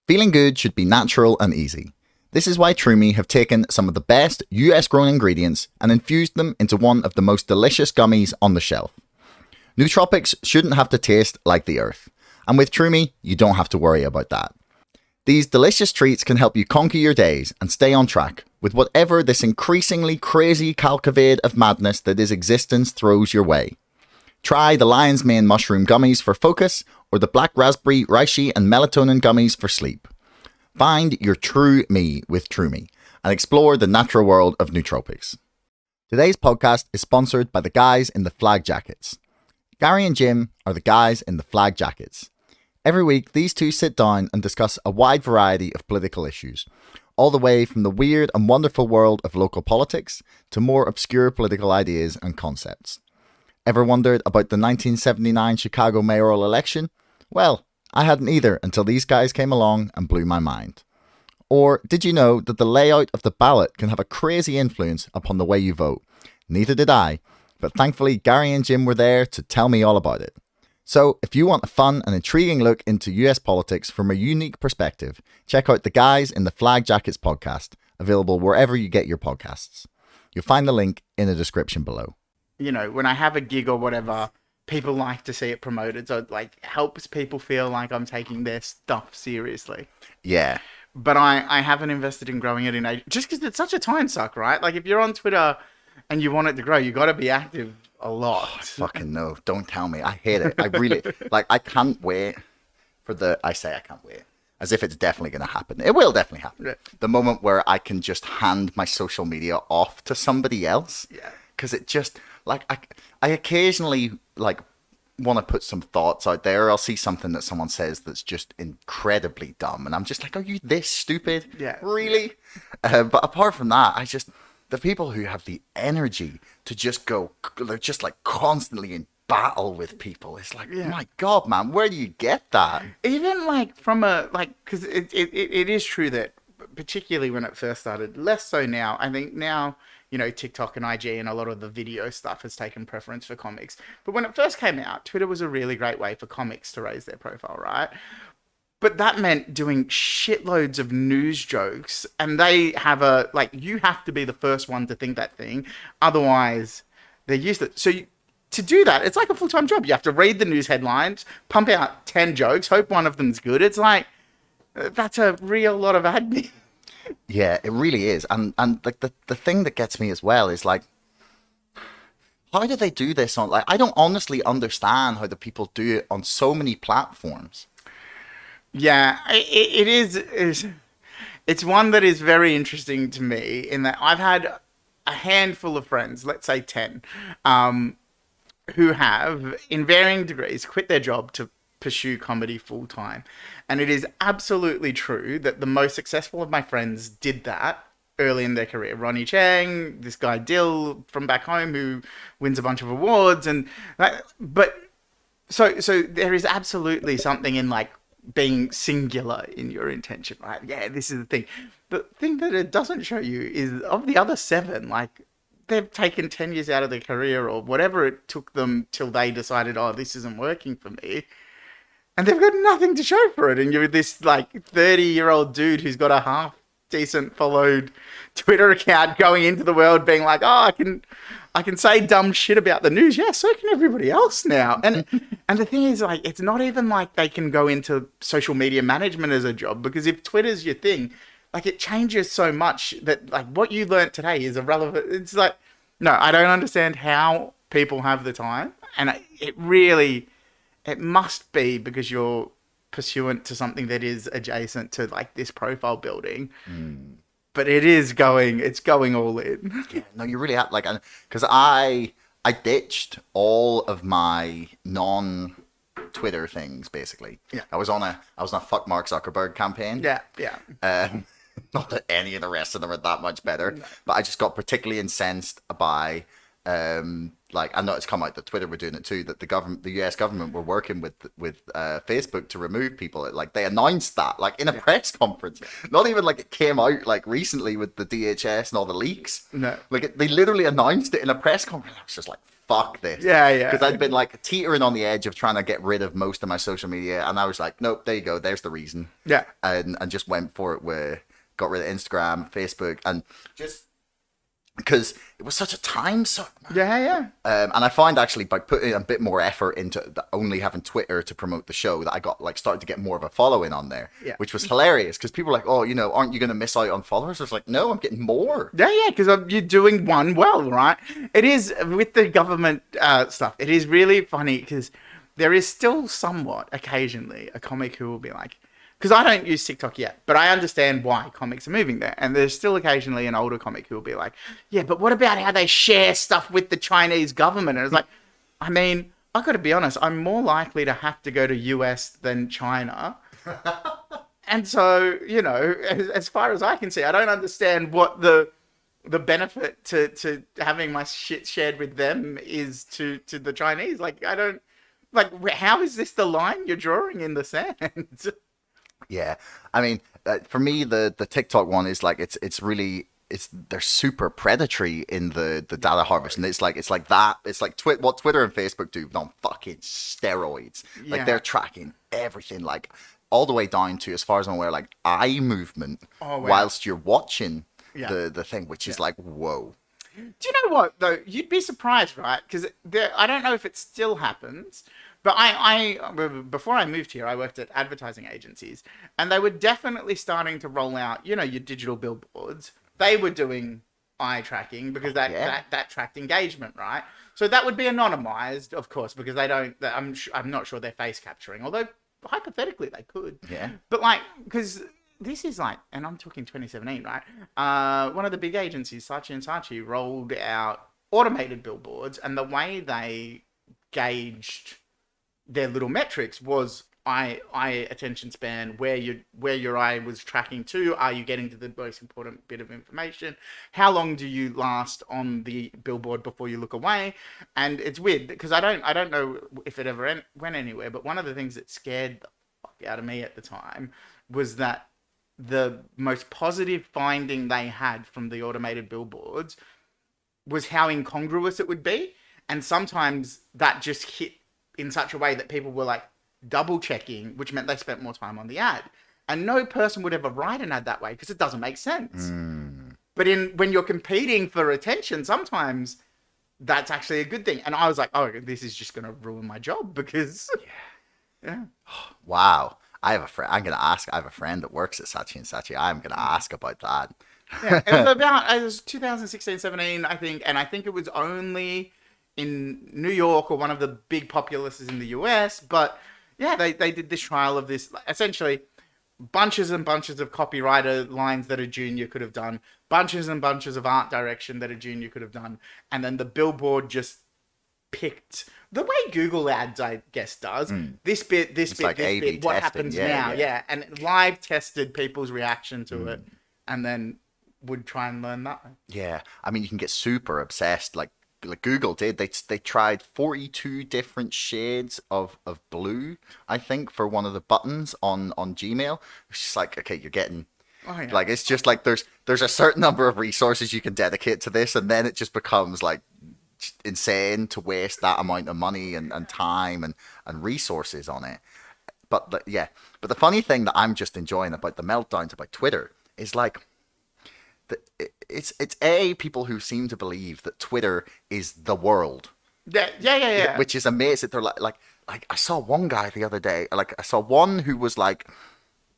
Feeling good should be natural and easy. This is why Trumi have taken some of the best US grown ingredients and infused them into one of the most delicious gummies on the shelf. Nootropics shouldn't have to taste like the earth, and with Trumi, you don't have to worry about that. These delicious treats can help you conquer your days and stay on track with whatever this increasingly crazy cavalcade of madness that is existence throws your way. Try the lion's mane mushroom gummies for focus or the black raspberry, reishi and melatonin gummies for sleep. Find your true me with Trumi and explore the natural world of nootropics. Today's podcast is sponsored by the guys in the flag jackets. Gary and Jim are the guys in the flag jackets. Every week, these two sit down and discuss a wide variety of political issues, all the way from the weird and wonderful world of local politics to more obscure political ideas and concepts. Ever wondered about the 1979 Chicago mayoral election? Well, I hadn't either until these guys came along and blew my mind. Or did you know that the layout of the ballot can have a crazy influence upon the way you vote? Neither did I, but thankfully Gary and Jim were there to tell me all about it. So if you want a fun and intriguing look into US politics from a unique perspective, check out the Guys in the Flag Jackets podcast, available wherever you get your podcasts. You'll find the link in the description below. You know, when I have a gig or whatever, people like to see it promoted. So it like helps people feel like I'm taking their stuff seriously. Yeah. But I haven't invested in growing it in age, just because it's such a time suck, right? Like if you're on Twitter and you want it to grow, you got to be active a lot. Oh, fucking no. Don't tell me. I hate it. I really, I can't wait for I can't wait. As if it's definitely going to happen. It will definitely happen. Yeah. The moment where I can just hand my social media off to somebody else. Yeah. Because it just, I occasionally, want to put some thoughts out there. I'll see something that someone says that's just incredibly dumb. And I'm just like, are you this stupid? Yeah. Really? But apart from that, the people who have the energy to just go, they're just constantly in battle with people. It's like, my God, man, where do you get that? Even because it is true that particularly when it first started, less so now. I think now, you know, TikTok and IG and a lot of the video stuff has taken preference for comics. But when it first came out, Twitter was a really great way for comics to raise their profile, right? But that meant doing shitloads of news jokes, and they have you have to be the first one to think that thing, otherwise they're useless. So to do that, it's like a full-time job. You have to read the news headlines, pump out 10 jokes, hope one of them's good. It's like, that's a real lot of admin. Yeah, it really is. And the thing that gets me as well is how do they do this on, I don't honestly understand how the people do it on so many platforms. Yeah, it is. It's one that is very interesting to me in that I've had a handful of friends, let's say 10, who have, in varying degrees, quit their job to pursue comedy full time. And it is absolutely true that the most successful of my friends did that early in their career. Ronnie Chang, this guy Dill from back home who wins a bunch of awards, so there is absolutely something in being singular in your intention, right? Yeah, this is the thing. The thing that it doesn't show you is of the other 7, they've taken 10 years out of their career or whatever it took them till they decided, oh, this isn't working for me. And they've got nothing to show for it. And you're this 30-year-old dude who's got a half decent followed Twitter account going into the world being like, oh, I can say dumb shit about the news. Yeah, so can everybody else now. And the thing is, it's not even like they can go into social media management as a job, because if Twitter's your thing, it changes so much that what you learned today is irrelevant. It's no, I don't understand how people have the time. And it must be because you're pursuant to something that is adjacent to this profile building. But it's going all in. Yeah, no, you really have, because I ditched all of my non-Twitter things, basically. Yeah. I was on a fuck Mark Zuckerberg campaign. Yeah. Not that any of the rest of them are that much better, but I just got particularly incensed by, I know it's come out that Twitter were doing it too, that the US government were working with Facebook to remove people. They announced that, in a press conference. Not even it came out recently with the DHS and all the leaks. No. They literally announced it in a press conference. I was just like, fuck this. Yeah, yeah. Because I'd been like teetering on the edge of trying to get rid of most of my social media, and I was like, nope, there you go, there's the reason. Yeah. And just went for it with, got rid of Instagram, Facebook, and just because it was such a time suck, man. Yeah. And I find actually by putting a bit more effort into only having Twitter to promote the show that I got like started to get more of a following on there, which was hilarious because people were like, oh, you know, aren't you going to miss out on followers? I was like, no, I'm getting more. Yeah, because you're doing one well, right? It is with the government stuff. It is really funny because there is still somewhat occasionally a comic who will be like, because I don't use TikTok yet, but I understand why comics are moving there. And there's still occasionally an older comic who will be like, yeah, but what about how they share stuff with the Chinese government? And it's like, I mean, I got to be honest, I'm more likely to have to go to US than China. And so, you know, as far as I can see, I don't understand what the benefit to having my shit shared with them is to the Chinese. Like, I don't, like, how is this the line you're drawing in the sand? Yeah, I mean, for me, the TikTok one is like it's really they're super predatory in the data harvest, and it's like that. It's like what Twitter and Facebook do on fucking steroids. Like they're tracking everything, like all the way down to, as far as I'm aware, like eye movement whilst you're watching the thing, which is like, whoa. Do you know what though? You'd be surprised, right? Because I don't know if it still happens. But I before I moved here, I worked at advertising agencies, and they were definitely starting to roll out, you know, your digital billboards. They were doing eye tracking because that tracked engagement, right? So that would be anonymized, of course, because they don't. I'm not sure they're face capturing, although hypothetically they could. Yeah. But like, because this is like, and I'm talking 2017, right? One of the big agencies, Saatchi & Saatchi, rolled out automated billboards, and the way they gauged their little metrics was eye attention span, where your eye was tracking to. Are you getting to the most important bit of information? How long do you last on the billboard before you look away? And it's weird because I don't know if it ever went anywhere, but one of the things that scared the fuck out of me at the time was that the most positive finding they had from the automated billboards was how incongruous it would be, and sometimes that just hit in such a way that people were like double checking, which meant they spent more time on the ad. And no person would ever write an ad that way because it doesn't make sense. But when you're competing for attention, sometimes that's actually a good thing. And I was like, oh, this is just going to ruin my job because, Wow. I have a friend. I have a friend that works at Saatchi & Saatchi. I'm going to ask about that. It was 2016, 17, I think. And I think it was only in New York or one of the big populaces in the US, but yeah, they did this trial of this, essentially bunches and bunches of copywriter lines that a junior could have done, bunches and bunches of art direction that a junior could have done, and then the billboard just picked the way Google ads, I guess, does this bit, this bit, this bit, what happens now, and it live tested people's reaction to it, and then would try and learn that. Yeah, I mean, you can get super obsessed, like Google did. They tried 42 different shades of blue, I think, for one of the buttons on Gmail. It's just like, okay, you're getting like, it's just like there's a certain number of resources you can dedicate to this, and then it just becomes like insane to waste that amount of money and time and resources on it. But but the funny thing that I'm just enjoying about the meltdowns about Twitter is like, it's people who seem to believe that Twitter is the world. Yeah. Which is amazing. They're like I saw one guy the other day. Like I saw one who was like,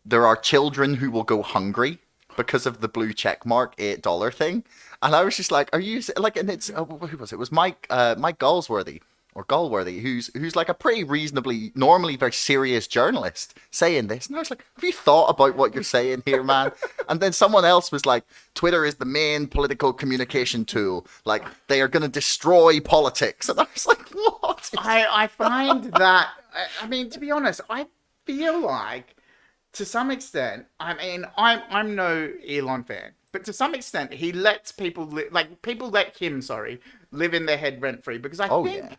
there are children who will go hungry because of the blue check mark $8 thing, and I was just like, are you like? And it's who was it? It was Mike Galsworthy. Or Galworthy, who's like a pretty reasonably, normally very serious journalist, saying this. And I was like, have you thought about what you're saying here, man? And then someone else was like, Twitter is the main political communication tool. Like, they are going to destroy politics. And I was like, what? I find that, I mean, to be honest, I feel like, to some extent, I mean, I'm no Elon fan, but to some extent, he lets people, people let him, live in their head rent-free. Because I think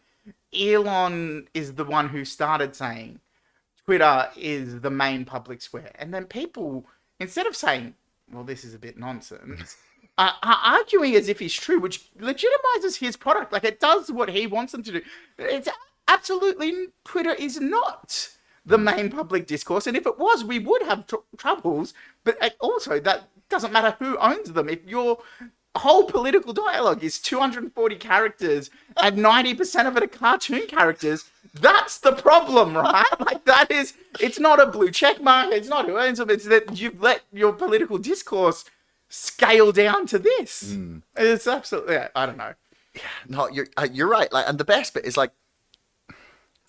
Elon is the one who started saying Twitter is the main public square. And then people, instead of saying, well, this is a bit nonsense, arguing as if he's true, which legitimizes his product. Like, it does what he wants them to do. It's absolutely, Twitter is not the main public discourse, and if it was, we would have troubles. But also, that doesn't matter who owns them. If your whole political dialogue is 240 characters and 90% of it are cartoon characters, that's the problem, right? Like, that is, it's not a blue check mark, it's not who owns them, it's that you've let your political discourse scale down to this. It's absolutely, I don't know. Yeah, no, you're right. Like, and the best bit is like,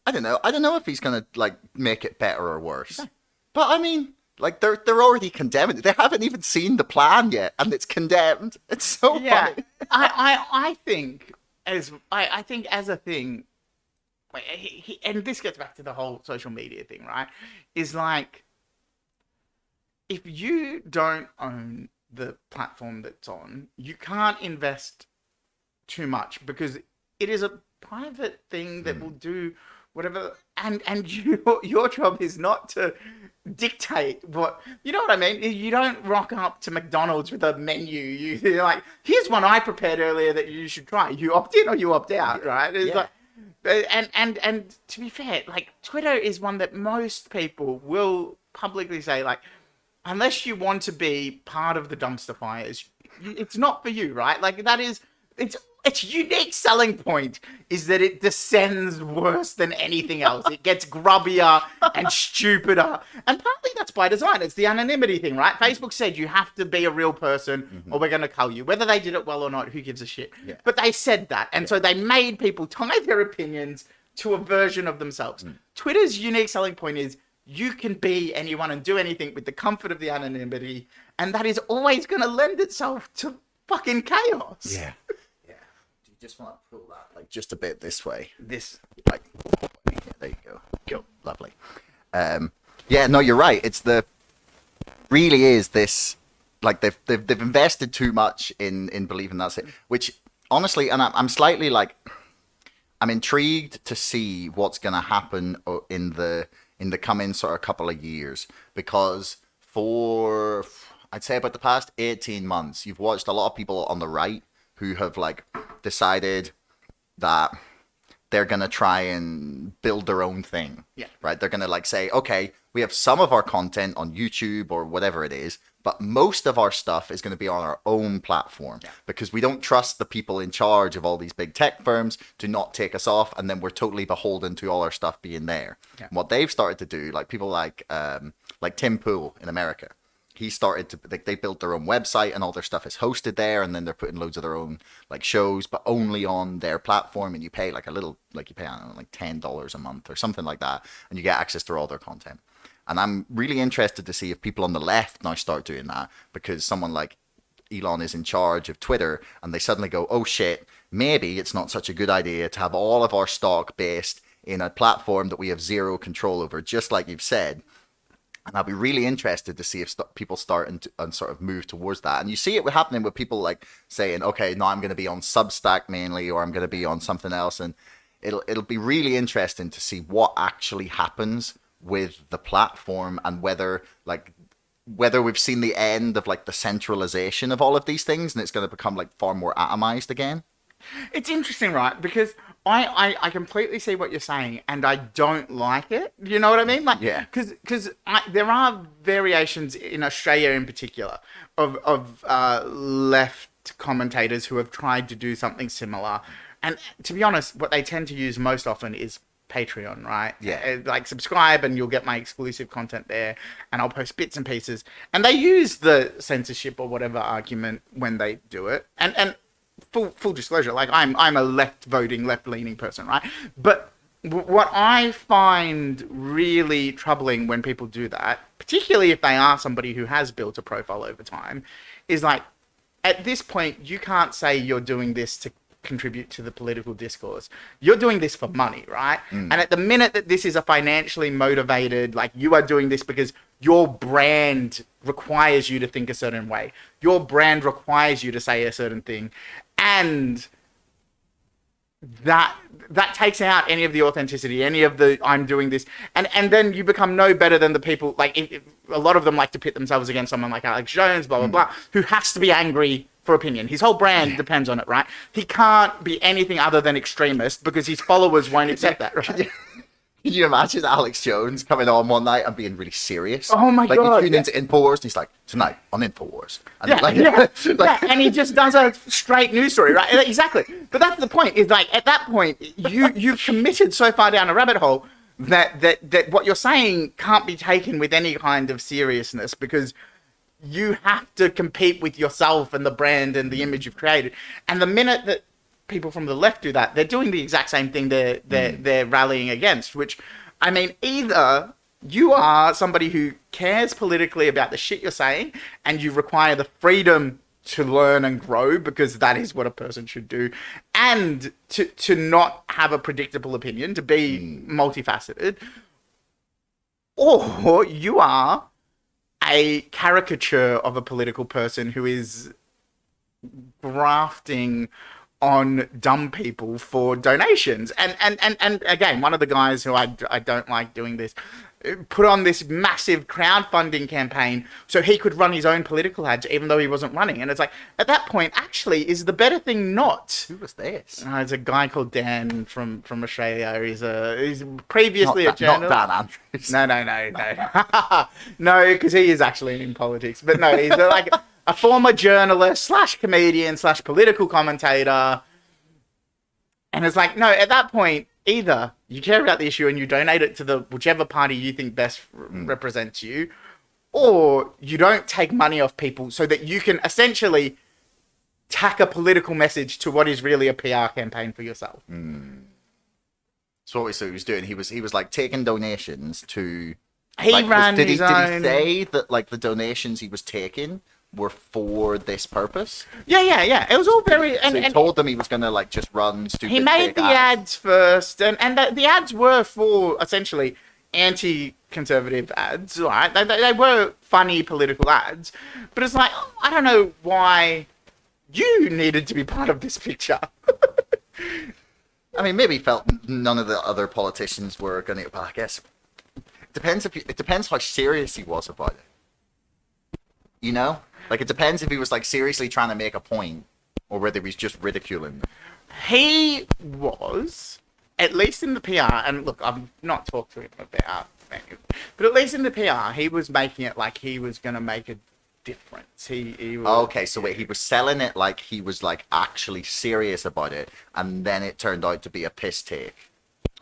I don't know if he's gonna like make it better or worse. Okay. But I mean, like, they're already condemning it. They haven't even seen the plan yet, and it's condemned. It's so funny. I think as a thing, and this gets back to the whole social media thing, right? Is like, if you don't own the platform that's on, you can't invest too much because it is a private thing that will do whatever, and your job is not to dictate what, you know what I mean? You don't rock up to McDonald's with a menu. You're like, here's one I prepared earlier that you should try. You opt in or you opt out, right? It's like, and to be fair, like, Twitter is one that most people will publicly say, like, unless you want to be part of the dumpster fires, it's not for you, right? Like, that is, its unique selling point is that it descends worse than anything else. It gets grubbier and stupider. And partly that's by design. It's the anonymity thing, right? Facebook said you have to be a real person or we're going to cull you. Whether they did it well or not, who gives a shit? Yeah. But they said that. And so they made people tie their opinions to a version of themselves. Twitter's unique selling point is you can be anyone and do anything with the comfort of the anonymity. And that is always going to lend itself to fucking chaos. Yeah. Just want to pull that like just a bit this way. Like, yeah, there you go. Go, lovely. Yeah, no, you're right. It's really is this, like, they've invested too much in believing that's it. Which honestly, and I'm slightly like, I'm intrigued to see what's gonna happen in the coming sort of couple of years, because for I'd say about the past 18 months, you've watched a lot of people on the right who have like decided that they're going to try and build their own thing. Yeah. Right? They're going to like say, okay, we have some of our content on YouTube or whatever it is, but most of our stuff is going to be on our own platform because we don't trust the people in charge of all these big tech firms to not take us off, and then we're totally beholden to all our stuff being there. Yeah. What they've started to do, like people like Tim Pool in America, he started to, like, they built their own website and all their stuff is hosted there, and then they're putting loads of their own like shows, but only on their platform, and you pay like a little, like you pay, I don't know, like $10 a month or something like that, and you get access to all their content. And I'm really interested to see if people on the left now start doing that, because someone like Elon is in charge of Twitter, and they suddenly go, oh shit, maybe it's not such a good idea to have all of our stock based in a platform that we have zero control over, just like you've said. And I'll be really interested to see if people start and sort of move towards that. And you see it happening with people like saying, okay, now I'm going to be on Substack mainly, or I'm going to be on something else. And it'll be really interesting to see what actually happens with the platform, and whether we've seen the end of like the centralization of all of these things, and it's going to become like far more atomized again. It's interesting, right? Because I completely see what you're saying, and I don't like it. You know what I mean? Like, yeah. Because there are variations in Australia in particular of left commentators who have tried to do something similar. And to be honest, what they tend to use most often is Patreon, right? Yeah. Like, subscribe and you'll get my exclusive content there, and I'll post bits and pieces. And they use the censorship or whatever argument when they do it. And full disclosure, like, I'm a left-leaning person, right? But what I find really troubling when people do that, particularly if they are somebody who has built a profile over time, is like, at this point, you can't say you're doing this to contribute to the political discourse. You're doing this for money, right? And at the minute that this is a financially motivated, like, you are doing this because your brand requires you to think a certain way, your brand requires you to say a certain thing, and that takes out any of the authenticity, any of the I'm doing this, and then you become no better than the people, like, if a lot of them like to pit themselves against someone like Alex Jones, blah blah blah, who has to be angry for opinion. His whole brand depends on it, right? He can't be anything other than extremist because his followers won't accept that, right? Can you imagine Alex Jones coming on one night and being really serious? Oh my God, Like, you tune into InfoWars and he's like, tonight on InfoWars. And and he just does a straight news story, right? Exactly. But that's the point, is like, at that point, you've committed so far down a rabbit hole that what you're saying can't be taken with any kind of seriousness, because you have to compete with yourself and the brand and the image you've created. And the minute that people from the left do that, they're doing the exact same thing they're rallying against, which, I mean, either you are somebody who cares politically about the shit you're saying and you require the freedom to learn and grow, because that is what a person should do, and to not have a predictable opinion, to be multifaceted, or you are a caricature of a political person who is grafting on dumb people for donations. And again, one of the guys who I don't like doing this put on this massive crowdfunding campaign so he could run his own political ads even though he wasn't running. And it's like, at that point, actually, is the better thing not? Who was this? It's a guy called Dan from Australia. He's previously a journalist. Not Dan Andrews. No. No, because he is actually in politics. But no, he's like a former journalist / comedian / political commentator. And it's like, no, at that point, either you care about the issue and you donate it to the whichever party you think best represents you, or you don't take money off people so that you can essentially tack a political message to what is really a PR campaign for yourself. So what he was doing, he was like taking donations to... He ran did he own... say that like the donations he was taking were for this purpose? Yeah. It was all very... So he told them he was going to like just run stupid... He made the ads first, and the ads were for essentially anti-conservative ads, right? They were funny political ads, but it's like, I don't know why you needed to be part of this picture. I mean, maybe he felt none of the other politicians were going to... Well, I guess it depends how serious he was about it. You know? Like, it depends if he was, like, seriously trying to make a point, or whether he's just ridiculing them. He was, at least in the PR, and look, I've not talked to him about it, but at least in the PR, he was making it like he was going to make a difference. He was, okay, so wait, he was selling it like he was, like, actually serious about it, and then it turned out to be a piss take.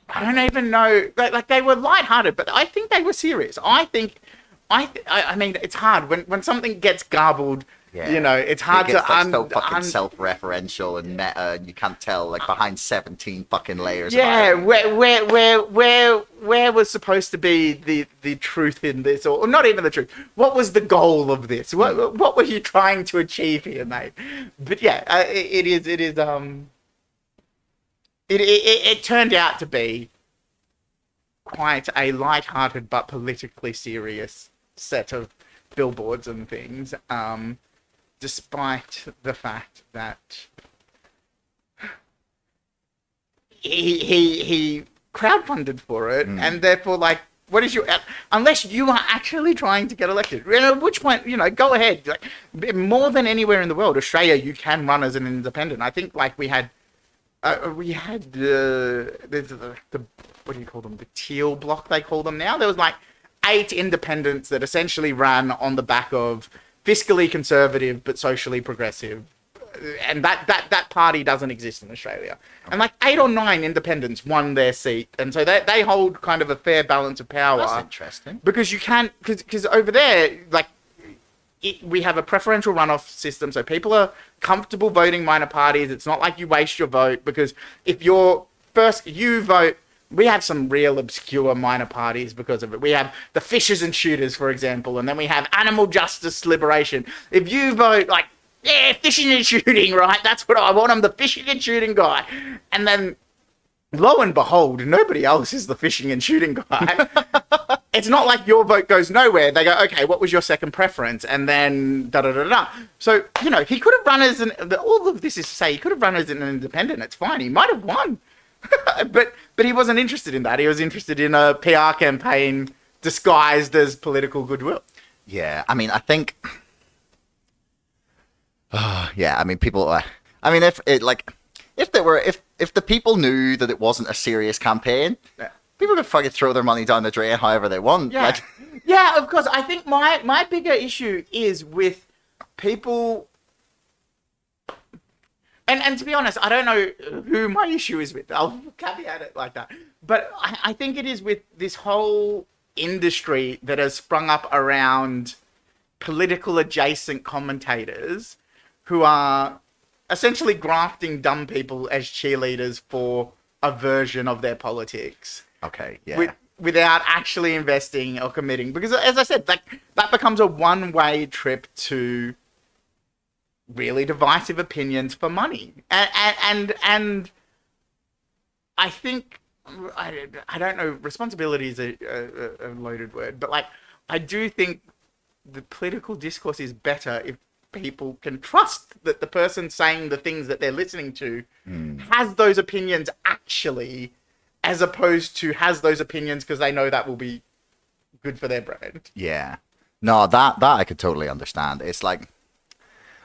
I don't even know, like, they were lighthearted, but I think they were serious. I mean, it's hard when something gets garbled. Yeah. You know, it's hard to so fucking self-referential and meta, and you can't tell like behind 17 fucking layers. Yeah, where was supposed to be the truth in this, or not even the truth? What was the goal of this? What were you trying to achieve here, mate? But yeah, it turned out to be quite a light-hearted but politically serious set of billboards and things, despite the fact that he crowdfunded for it, and therefore, like, what is your... Unless you are actually trying to get elected, at which point, go ahead. Like, more than anywhere in the world, Australia, you can run as an independent. I think, like, we had the what do you call them? The teal bloc, they call them now. There was like 8 independents that essentially ran on the back of fiscally conservative but socially progressive, and that party doesn't exist in Australia. And like 8 or 9 independents won their seat, and so they hold kind of a fair balance of power. That's interesting. Because you can't, because over there, like, we have a preferential runoff system, so people are comfortable voting minor parties. It's not like you waste your vote, because if you vote, we have some real obscure minor parties because of it. We have the Fishers and Shooters, for example, and then we have Animal Justice Liberation. If you vote like, yeah, fishing and shooting, right? That's what I want. I'm the fishing and shooting guy. And then, lo and behold, nobody else is the fishing and shooting guy. It's not like your vote goes nowhere. They go, okay, what was your second preference? And then da-da-da-da. So, he could have run as all of this is to say, he could have run as an independent. It's fine. He might have won. but he wasn't interested in that. He was interested in a PR campaign disguised as political goodwill. Yeah, I mean, I think Yeah, I mean, people. I mean, if the people knew that it wasn't a serious campaign, Yeah. people could fucking throw their money down the drain however they want. Yeah. Like, Yeah, of course. I think my bigger issue is with people, and to be honest, I don't know who my issue is with. I'll caveat it like that. But I think it is with this whole industry that has sprung up around political adjacent commentators who are essentially grafting dumb people as cheerleaders for a version of their politics. okay, yeah. Without actually investing or committing, because as I said, that becomes a one-way trip to really divisive opinions for money, and I think I don't know. Responsibility is a loaded word, but like I do think the political discourse is better if people can trust that the person saying the things that they're listening to has those opinions actually, as opposed to has those opinions because they know that will be good for their brand. Yeah. No, that I could totally understand. It's like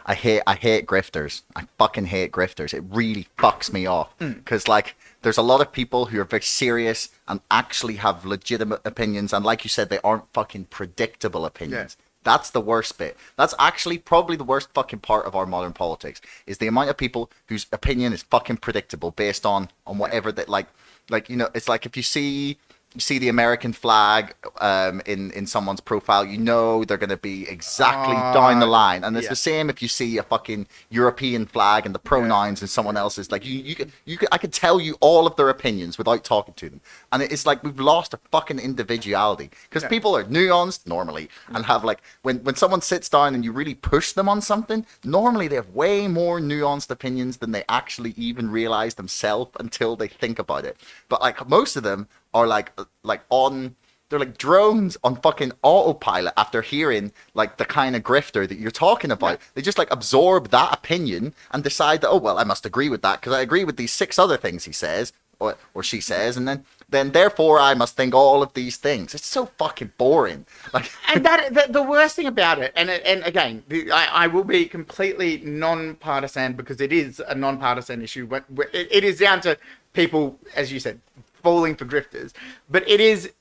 I hate grifters. I fucking hate grifters. It really fucks me off because like there's a lot of people who are very serious and actually have legitimate opinions, and like you said, they aren't fucking predictable opinions. Yeah. That's the worst bit. That's actually probably the worst fucking part of our modern politics is the amount of people whose opinion is fucking predictable based on whatever that like you know, it's like if you see the American flag in someone's profile, you know they're going to be exactly down the line. And it's the same if you see a fucking European flag and the pronouns in someone else's. Like I could tell you all of their opinions without talking to them. And it's like we've lost our fucking individuality because people are nuanced normally and have like when someone sits down and you really push them on something, normally they have way more nuanced opinions than they actually even realize themselves until they think about it. But like most of them are they're like drones on fucking autopilot after hearing like the kind of grifter that you're talking about. They just like absorb that opinion and decide that, oh well, I must agree with that because I agree with these 6 other things he says or she says, and then therefore I must think all of these things. It's so fucking boring. Like, and the worst thing about it, and again, I will be completely non-partisan because it is a non-partisan issue. But it is down to people, as you said, falling for grifters, but it is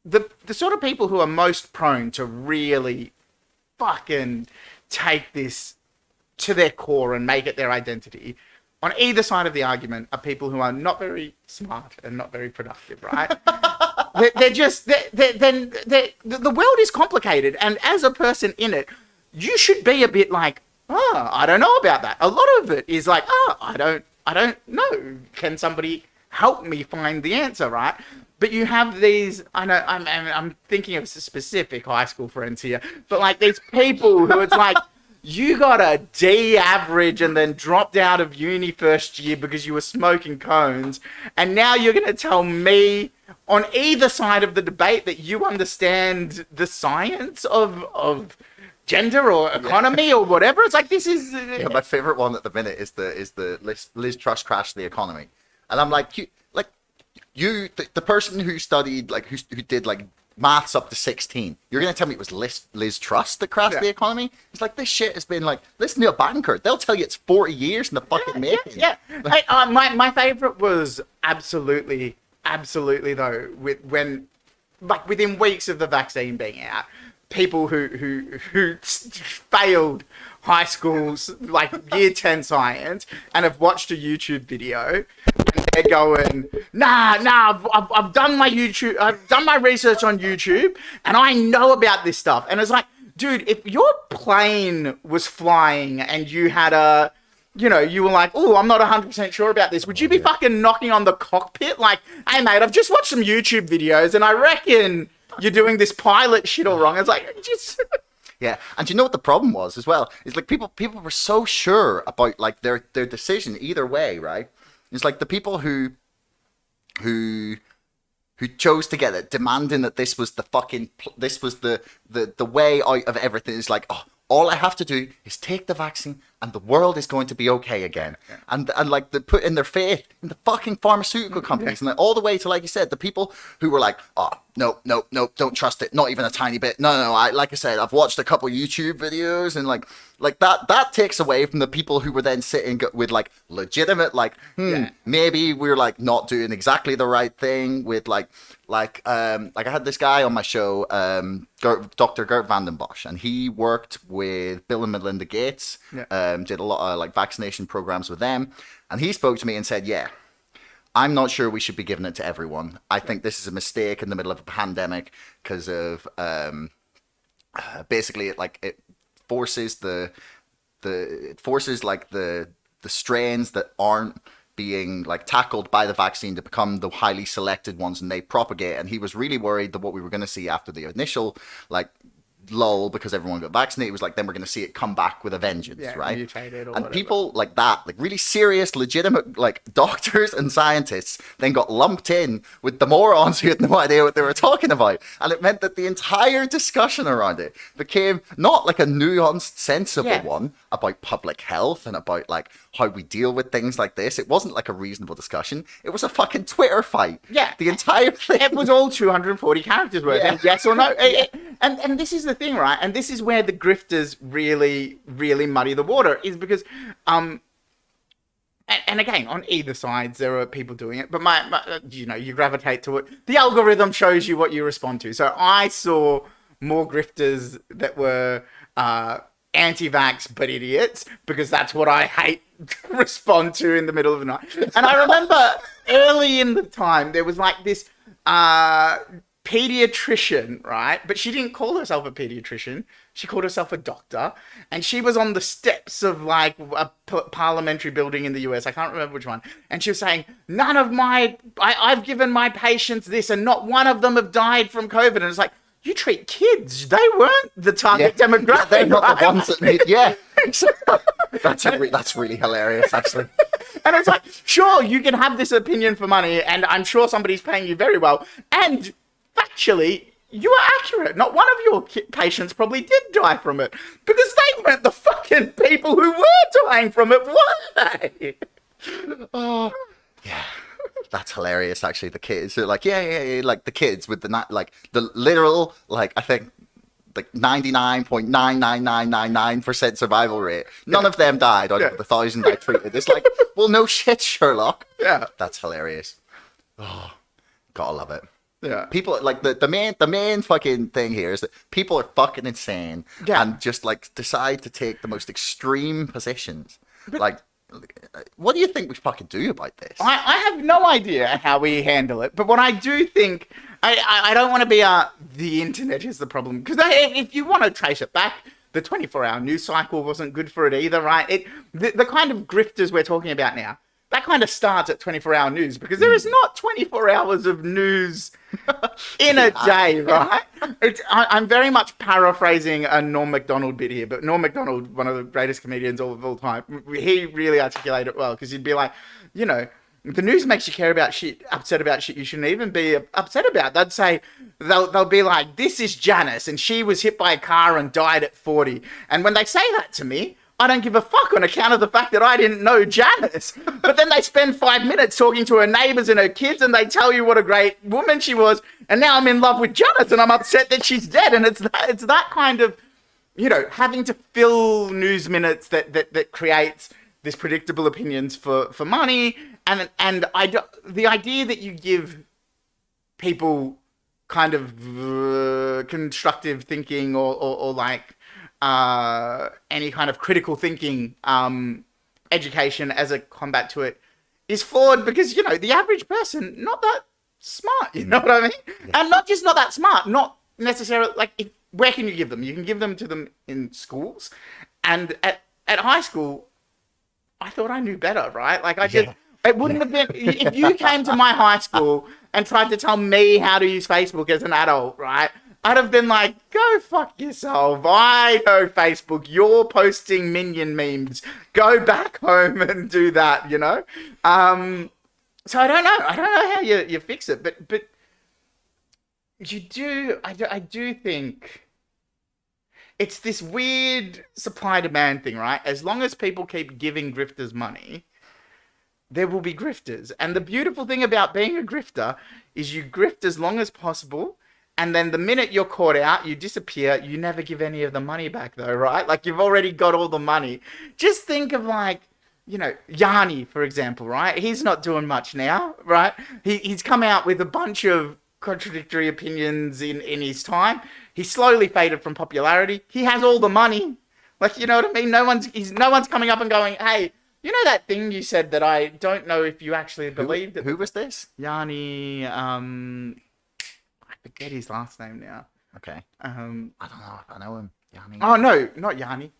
the sort of people who are most prone to really fucking take this to their core and make it their identity on either side of the argument are people who are not very smart and not very productive, right? The world is complicated, and as a person in it, you should be a bit like, oh, I don't know about that. A lot of it is like, oh, I don't know. Can somebody help me find the answer, right? But you have these, I know, I'm thinking of specific high school friends here, but like these people who it's like, you got a D average and then dropped out of uni first year because you were smoking cones, and now you're going to tell me on either side of the debate that you understand the science of gender or economy or whatever. It's like, this is... Yeah, my favorite one at the minute is the Liz Truss crashed the economy. And I'm like, the person who studied, like, who did, like, maths up to 16, you're going to tell me it was Liz Truss that crashed the economy? It's like, this shit has been, like, listen to a banker. They'll tell you it's 40 years in the fucking making. Yeah. Hey, my favorite was absolutely, though, when, like, within weeks of the vaccine being out, people who failed high school's like year 10 science and have watched a YouTube video and they're going, nah, I've done my research on YouTube and I know about this stuff. And it's like, dude, if your plane was flying and you had you were like, oh, I'm not 100% sure about this, would you be fucking knocking on the cockpit like, hey mate, I've just watched some YouTube videos and I reckon you're doing this pilot shit all wrong? It's like, just... Yeah, and you know what the problem was as well? It's like people were so sure about like their decision either way, right? It's like the people who chose to get it, demanding that this was the way out of everything. It's like, oh, all I have to do is take the vaccine and the world is going to be okay again. And like they put in their faith in the fucking pharmaceutical companies, and like, all the way to, like you said, the people who were like, oh, no, don't trust it, not even a tiny bit. No, like I said, I've watched a couple YouTube videos, and like that takes away from the people who were then sitting with like legitimate, like, maybe we're like not doing exactly the right thing with like I had this guy on my show, Dr. Gert Vandenbosch, and he worked with Bill and Melinda Gates, did a lot of like vaccination programs with them, and he spoke to me and said, yeah, I'm not sure we should be giving it to everyone. I think this is a mistake in the middle of a pandemic because of basically it forces like the strains that aren't being like tackled by the vaccine to become the highly selected ones, and they propagate. And he was really worried that what we were going to see after the initial like lull, because everyone got vaccinated, was like, then we're going to see it come back with a vengeance, right? Mutated or and whatever. People like that, like really serious, legitimate, like doctors and scientists, then got lumped in with the morons who had no idea what they were talking about, and it meant that the entire discussion around it became not like a nuanced, sensible one about public health and about like how we deal with things like this. It wasn't like a reasonable discussion. It was a fucking Twitter fight. Yeah, the entire thing. It was all 240 characters worth. And yes or no. And this is the thing, right? And this is where the grifters really, really muddy the water, is because, and again, on either sides, there are people doing it, but my you gravitate to it. The algorithm shows you what you respond to. So I saw more grifters that were anti-vax but idiots, because that's what I hate to respond to in the middle of the night. And I remember early in the time, there was like this pediatrician, right? But she didn't call herself a pediatrician. She called herself a doctor. And she was on the steps of like a parliamentary building in the US. I can't remember which one. And she was saying, I've given my patients this and not one of them have died from COVID. And it's like, you treat kids. They weren't the target demographic. Yeah, they're not the ones that need, that's really hilarious, actually. And it's like, sure, you can have this opinion for money, and I'm sure somebody's paying you very well. And factually, you are accurate. Not one of your patients probably did die from it, because they weren't the fucking people who were dying from it, were they? Oh, yeah. That's hilarious, actually. The kids are like, yeah, like the kids with the literal, like, I think, like 99.99999% survival rate. None of them died out of the 1,000 I treated. It's like, well, no shit, Sherlock. Yeah. That's hilarious. Oh, gotta love it. Yeah. People, like, the main fucking thing here is that people are fucking insane and just, like, decide to take the most extreme positions. Like, what do you think we fucking do about this? I have no idea how we handle it, but what I do think, I don't want to be the internet is the problem, because if you want to trace it back, the 24-hour news cycle wasn't good for it either, right? The kind of grifters we're talking about now, that kind of starts at 24-hour news, because there is not 24 hours of news in a day, right? I'm very much paraphrasing a Norm Macdonald bit here, but Norm Macdonald, one of the greatest comedians of all time, he really articulated it well, because he'd be like, the news makes you care about shit, upset about shit you shouldn't even be upset about. They'd say, they'll be like, this is Janice, and she was hit by a car and died at 40. And when they say that to me, I don't give a fuck on account of the fact that I didn't know Janice. But then they spend 5 minutes talking to her neighbors and her kids, and they tell you what a great woman she was. And now I'm in love with Janice, and I'm upset that she's dead. And it's that kind of, having to fill news minutes that creates this predictable opinions for money. And the idea that you give people kind of constructive thinking or like, any kind of critical thinking education as a combat to it is flawed, because the average person not that smart, you know what I mean? And not just not that smart, not necessarily like where can you give them? You can give them to them in schools, and at high school I thought I knew better, right? Like it wouldn't have been if you came to my high school and tried to tell me how to use Facebook as an adult, right? I'd have been like, go fuck yourself. I know Facebook. You're posting minion memes. Go back home and do that, So I don't know. I don't know how you fix it, but you do. I do think it's this weird supply demand thing, right? As long as people keep giving grifters money, there will be grifters. And the beautiful thing about being a grifter is you grift as long as possible. And then the minute you're caught out, you disappear. You never give any of the money back, though, right? Like, you've already got all the money. Just think of, like, you know, Yanni, for example, right? He's not doing much now, right? He's come out with a bunch of contradictory opinions in his time. He's slowly faded from popularity. He has all the money. Like, you know what I mean? No one's coming up and going, hey, you know that thing you said that I don't know if you actually believed it? Who was this? Yanni, I forget his last name now. Okay. I don't know if I know him. Yanni. Oh no, not Yanni.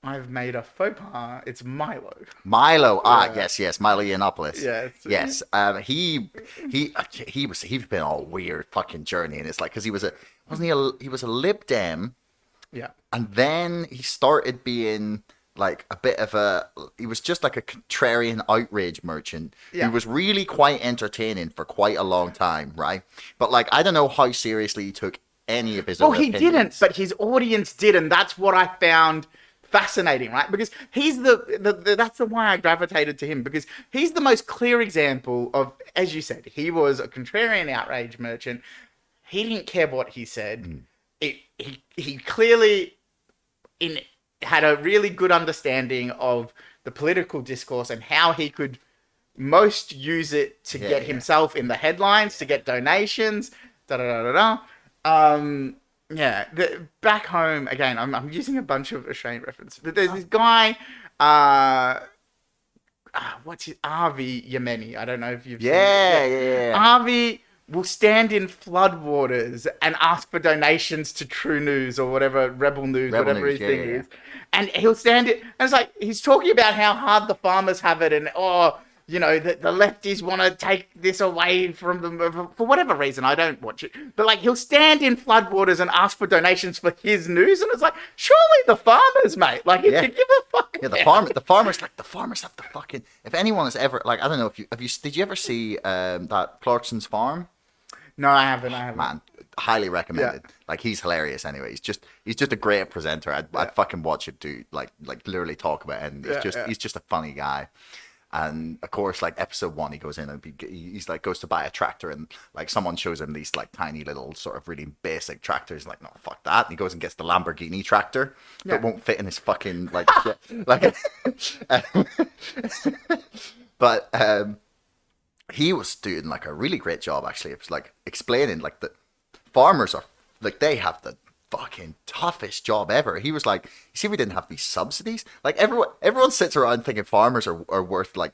I've made a faux pas. It's Milo. Milo. Yes. Milo Yiannopoulos. Yes. He's been on a weird fucking journey, and it's like, because he was a Lib Dem. Yeah. And then he started being like he was just like a contrarian outrage merchant. Yeah. He was really quite entertaining for quite a long time, right? But like, I don't know how seriously he took any of his other opinions. Didn't, but his audience did, and that's what I found fascinating, right? Because he's that's why I gravitated to him, because he's the most clear example of, as you said, he was a contrarian outrage merchant. He didn't care what he said. He clearly had a really good understanding of the political discourse and how he could most use it to get himself in the headlines, to get donations, back home, again, I'm using a bunch of Australian references, but there's this guy, what's his, Avi Yemeni. I don't know if you've seen it. Avi will stand in floodwaters and ask for donations to True News or whatever, Rebel News, whatever his thing is. And he'll stand it, and it's like, he's talking about how hard the farmers have it, and, you know, the lefties want to take this away from them for whatever reason. I don't watch it. But, like, he'll stand in floodwaters and ask for donations for his news, and it's like, surely the farmers, mate. Like, if you give a fuck. Yeah, the farmers have the fucking, if anyone has ever, like, I don't know if did you ever see that Clarkson's Farm? No, I haven't. Man, highly recommended. Like, he's hilarious anyway. He's just a great presenter. I'd fucking watch him do like literally talk about it, and he's just a funny guy. And of course, like, episode 1, he goes in and he's like, goes to buy a tractor, and like, someone shows him these like tiny little sort of really basic tractors. Like, no, fuck that. And he goes and gets the Lamborghini tractor that won't fit in his fucking like shit. Like, but he was doing like a really great job, actually. It was like explaining like that farmers are like, they have the fucking toughest job ever. He was like, you see, we didn't have these subsidies. Like, everyone sits around thinking farmers are worth like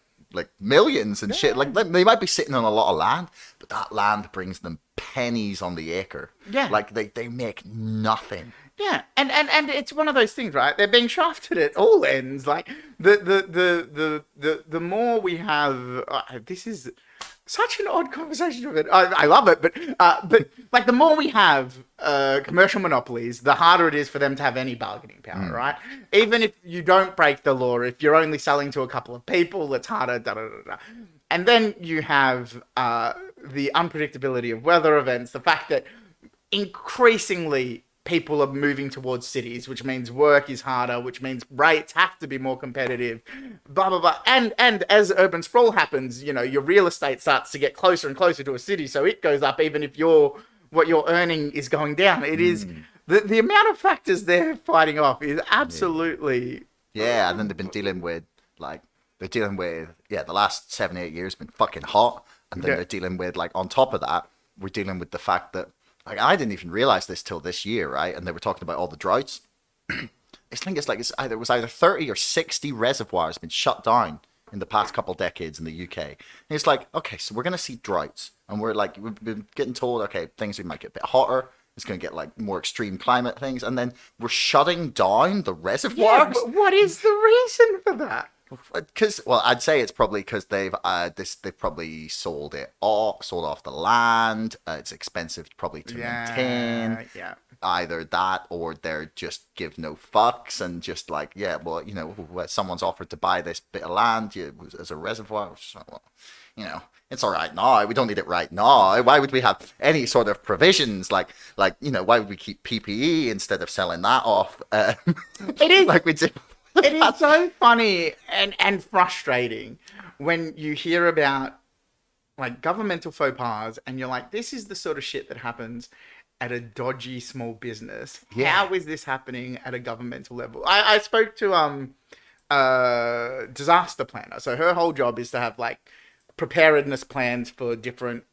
millions and shit. Like, they might be sitting on a lot of land, but that land brings them pennies on the acre. Yeah. Like, they make nothing. Yeah, and it's one of those things, right? They're being shafted at all ends. Like, the more we have, this is such an odd conversation of it. I love it, but like, the more we have commercial monopolies, the harder it is for them to have any bargaining power, right? Even if you don't break the law, if you're only selling to a couple of people, it's harder. And then you have the unpredictability of weather events, the fact that increasingly people are moving towards cities, which means work is harder, which means rates have to be more competitive, blah, blah, blah. And as urban sprawl happens, you know, your real estate starts to get closer and closer to a city, so it goes up even if what you're earning is going down. It is, the amount of factors they're fighting off is absolutely... Yeah, and then they've been dealing with, the last 7-8 years been fucking hot, and then they're dealing with, like, on top of that, we're dealing with the fact that, like, I didn't even realize this till this year, right? And they were talking about all the droughts. I think it was either 30 or 60 reservoirs been shut down in the past couple of decades in the UK. And it's like, okay, so we're going to see droughts, and we've been getting told, okay, things might get a bit hotter. It's going to get like more extreme climate things, and then we're shutting down the reservoirs. Yeah, but what is the reason for that? Because, well, I'd say it's probably because they've probably sold off the land. It's expensive probably to maintain. Yeah. Either that or they're just give no fucks and just like, yeah, well, someone's offered to buy this bit of land as a reservoir. Well, it's all right now. We don't need it right now. Why would we have any sort of provisions? Why would we keep PPE instead of selling that off? It is like we did. It is so funny and frustrating when you hear about like governmental faux pas and you're like, this is the sort of shit that happens at a dodgy small business. Yeah. How is this happening at a governmental level? I spoke to disaster planner. So her whole job is to have like preparedness plans for different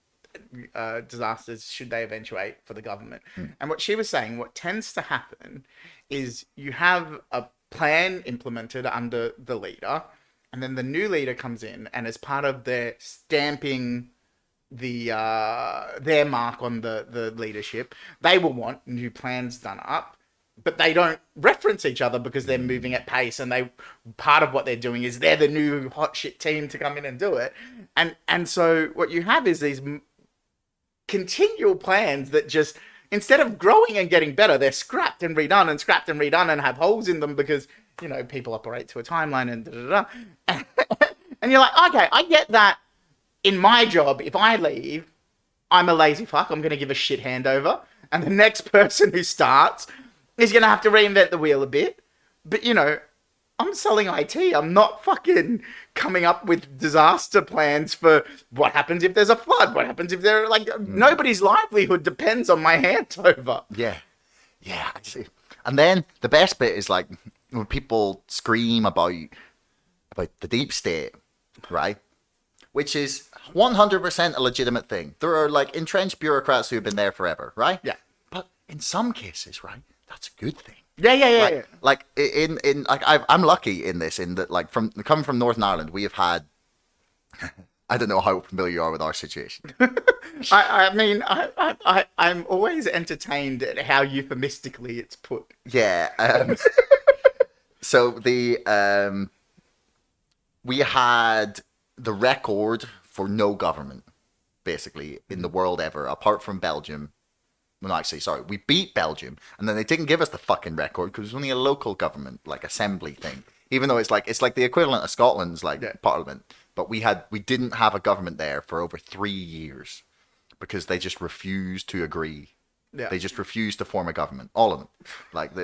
disasters should they eventuate for the government. And what she was saying, what tends to happen is you have a plan implemented under the leader, and then the new leader comes in, and as part of their stamping their mark on the leadership, they will want new plans done up, but they don't reference each other because they're moving at pace, and part of what they're doing is they're the new hot shit team to come in and do it, and so what you have is these continual plans that just, instead of growing and getting better, they're scrapped and redone and have holes in them because, people operate to a timeline and da-da-da. And you're like, okay, I get that. In my job, if I leave, I'm a lazy fuck. I'm going to give a shit handover. And the next person who starts is going to have to reinvent the wheel a bit. But, I'm selling IT. I'm not fucking coming up with disaster plans for what happens if there's a flood. What happens if nobody's livelihood depends on my handover. Yeah. Yeah. And then the best bit is like when people scream about the deep state, right? Which is 100% a legitimate thing. There are like entrenched bureaucrats who have been there forever, right? Yeah. But in some cases, right, that's a good thing. Yeah. Like I'm lucky in this, in that like coming from Northern Ireland, we have had. I don't know how familiar you are with our situation. I'm always entertained at how euphemistically it's put. Yeah. So we had the record for no government, basically, in the world ever, apart from Belgium. Well, no, actually, sorry, we beat Belgium, and then they didn't give us the fucking record because it was only a local government, like assembly thing. Even though it's like the equivalent of Scotland's parliament, but we didn't have a government there for over 3 years because they just refused to agree. Yeah. They just refused to form a government, all of them. Like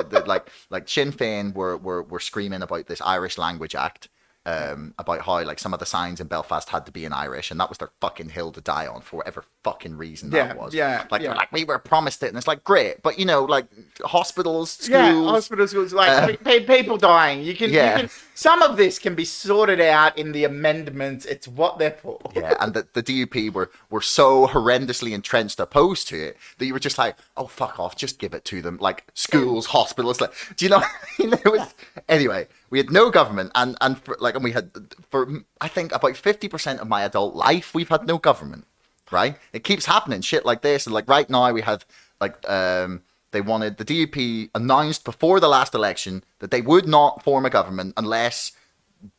like Sinn Féin were screaming about this Irish Language Act. About how like some of the signs in Belfast had to be in Irish, and that was their fucking hill to die on for whatever fucking reason that was. They're like, we were promised it, and it's like, great, but like hospitals, schools, like people dying. You can some of this can be sorted out in the amendments. It's what they're for. Yeah, and the DUP were so horrendously entrenched opposed to it that you were just like, oh fuck off, just give it to them. Like schools, hospitals, like, do you know? It was anyway. We had no government, and we had for I think about 50% of my adult life we've had no government, right? It keeps happening, shit like this, and like right now we have like the DUP announced before the last election that they would not form a government unless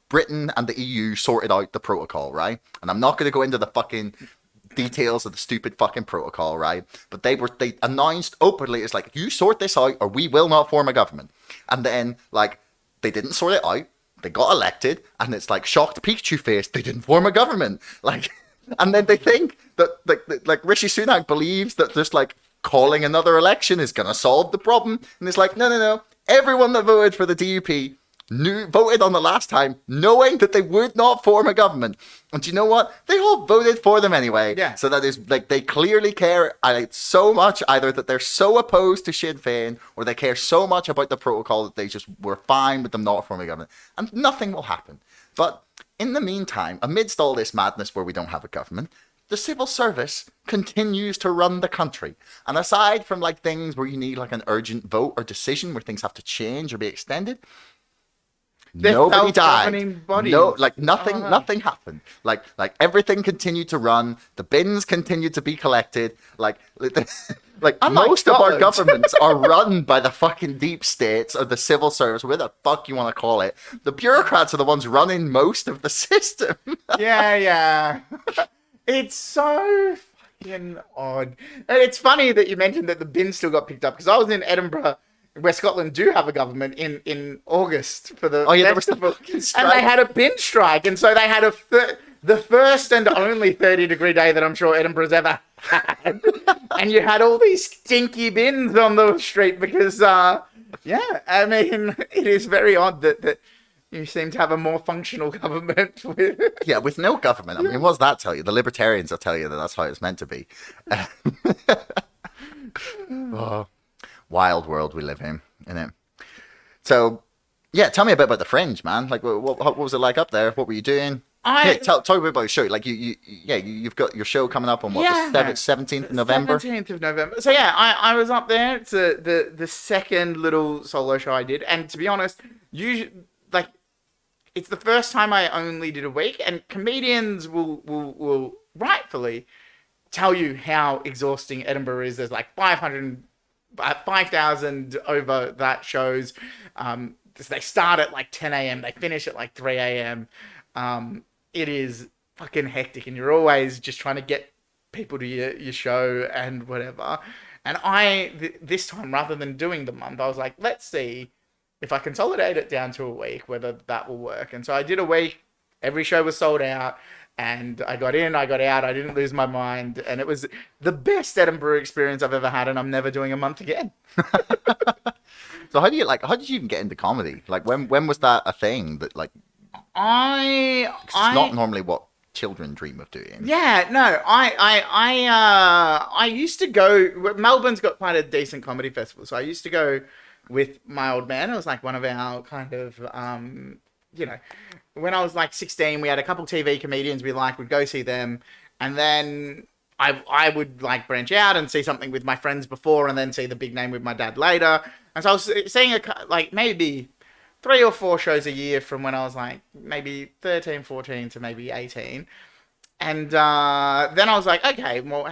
Britain and the EU sorted out the protocol, right? And I'm not going to go into the fucking details of the stupid fucking protocol, right? But they announced openly, it's like, you sort this out or we will not form a government. And then like they didn't sort it out. They got elected, and it's like shocked Pikachu face. They didn't form a government, like, and then they think that like Rishi Sunak believes that just like calling another election is gonna solve the problem, and it's like no. Everyone that voted for the DUP voted on the last time, knowing that they would not form a government. And do you know what? They all voted for them anyway. Yeah. So that is like they clearly care so much, either that they're so opposed to Sinn Féin, or they care so much about the protocol that they just were fine with them not forming a government. And nothing will happen. But in the meantime, amidst all this madness where we don't have a government, the civil service continues to run the country. And aside from like things where you need like an urgent vote or decision where things have to change or be extended, nobody died. No, like nothing happened. Like everything continued to run. The bins continued to be collected. Like Like, Unlike most of our Scotland. governments are run by the fucking deep states or the civil service, whatever the fuck you want to call it. The bureaucrats are the ones running most of the system. Yeah. It's so fucking odd. And it's funny that you mentioned that the bin still got picked up, because I was in Edinburgh, where Scotland do have a government, in August for the There was the festival, fucking and strike. they had a bin strike, and so they had the first and only 30-degree day that I'm sure Edinburgh's ever had, and you had all these stinky bins on the street because, I mean, it is very odd that you seem to have a more functional government with. Yeah, with no government. I mean, what does that tell you? The libertarians will tell you that that's how it's meant to be. Oh, wild world we live in, innit? So, yeah, tell me a bit about the Fringe, man. Like, what was it like up there? What were you doing? Tell me a bit about your show. Like, you've got your show coming up on what, the 17th of November? 17th of November. So yeah, I was up there. It's the second little solo show I did, and to be honest, usually, like, it's the first time I only did a week, and comedians will rightfully tell you how exhausting Edinburgh is. There's like 5,000 over that shows. They start at like 10 a.m. They finish at like 3 a.m. It is fucking hectic, and you're always just trying to get people to your show and whatever. And this time, rather than doing the month, I was like, let's see if I consolidate it down to a week, whether that will work. And so I did a week. Every show was sold out, and I got in, I got out. I didn't lose my mind, and it was the best Edinburgh experience I've ever had, and I'm never doing a month again. So how did you even get into comedy? Like, when was that a thing that, like, it's not normally what children dream of doing. Yeah, no, I used to go. Melbourne's got quite a decent comedy festival, so I used to go with my old man. It was like one of our kind of, when I was like 16, we had a couple TV comedians we liked. We'd go see them, and then I would like branch out and see something with my friends before, and then see the big name with my dad later. And so I was seeing like maybe 3 or 4 shows a year from when I was like maybe 13, 14 to maybe 18. And then I was like, okay, well,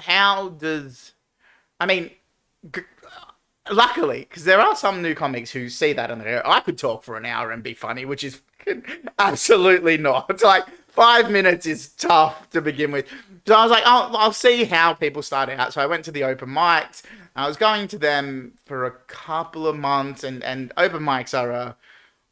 luckily, because there are some new comics who see that and they go, I could talk for an hour and be funny, which is absolutely not. It's like 5 minutes is tough to begin with. So I was like, I'll see how people start out. So I went to the open mics. I was going to them for a couple of months, and open mics are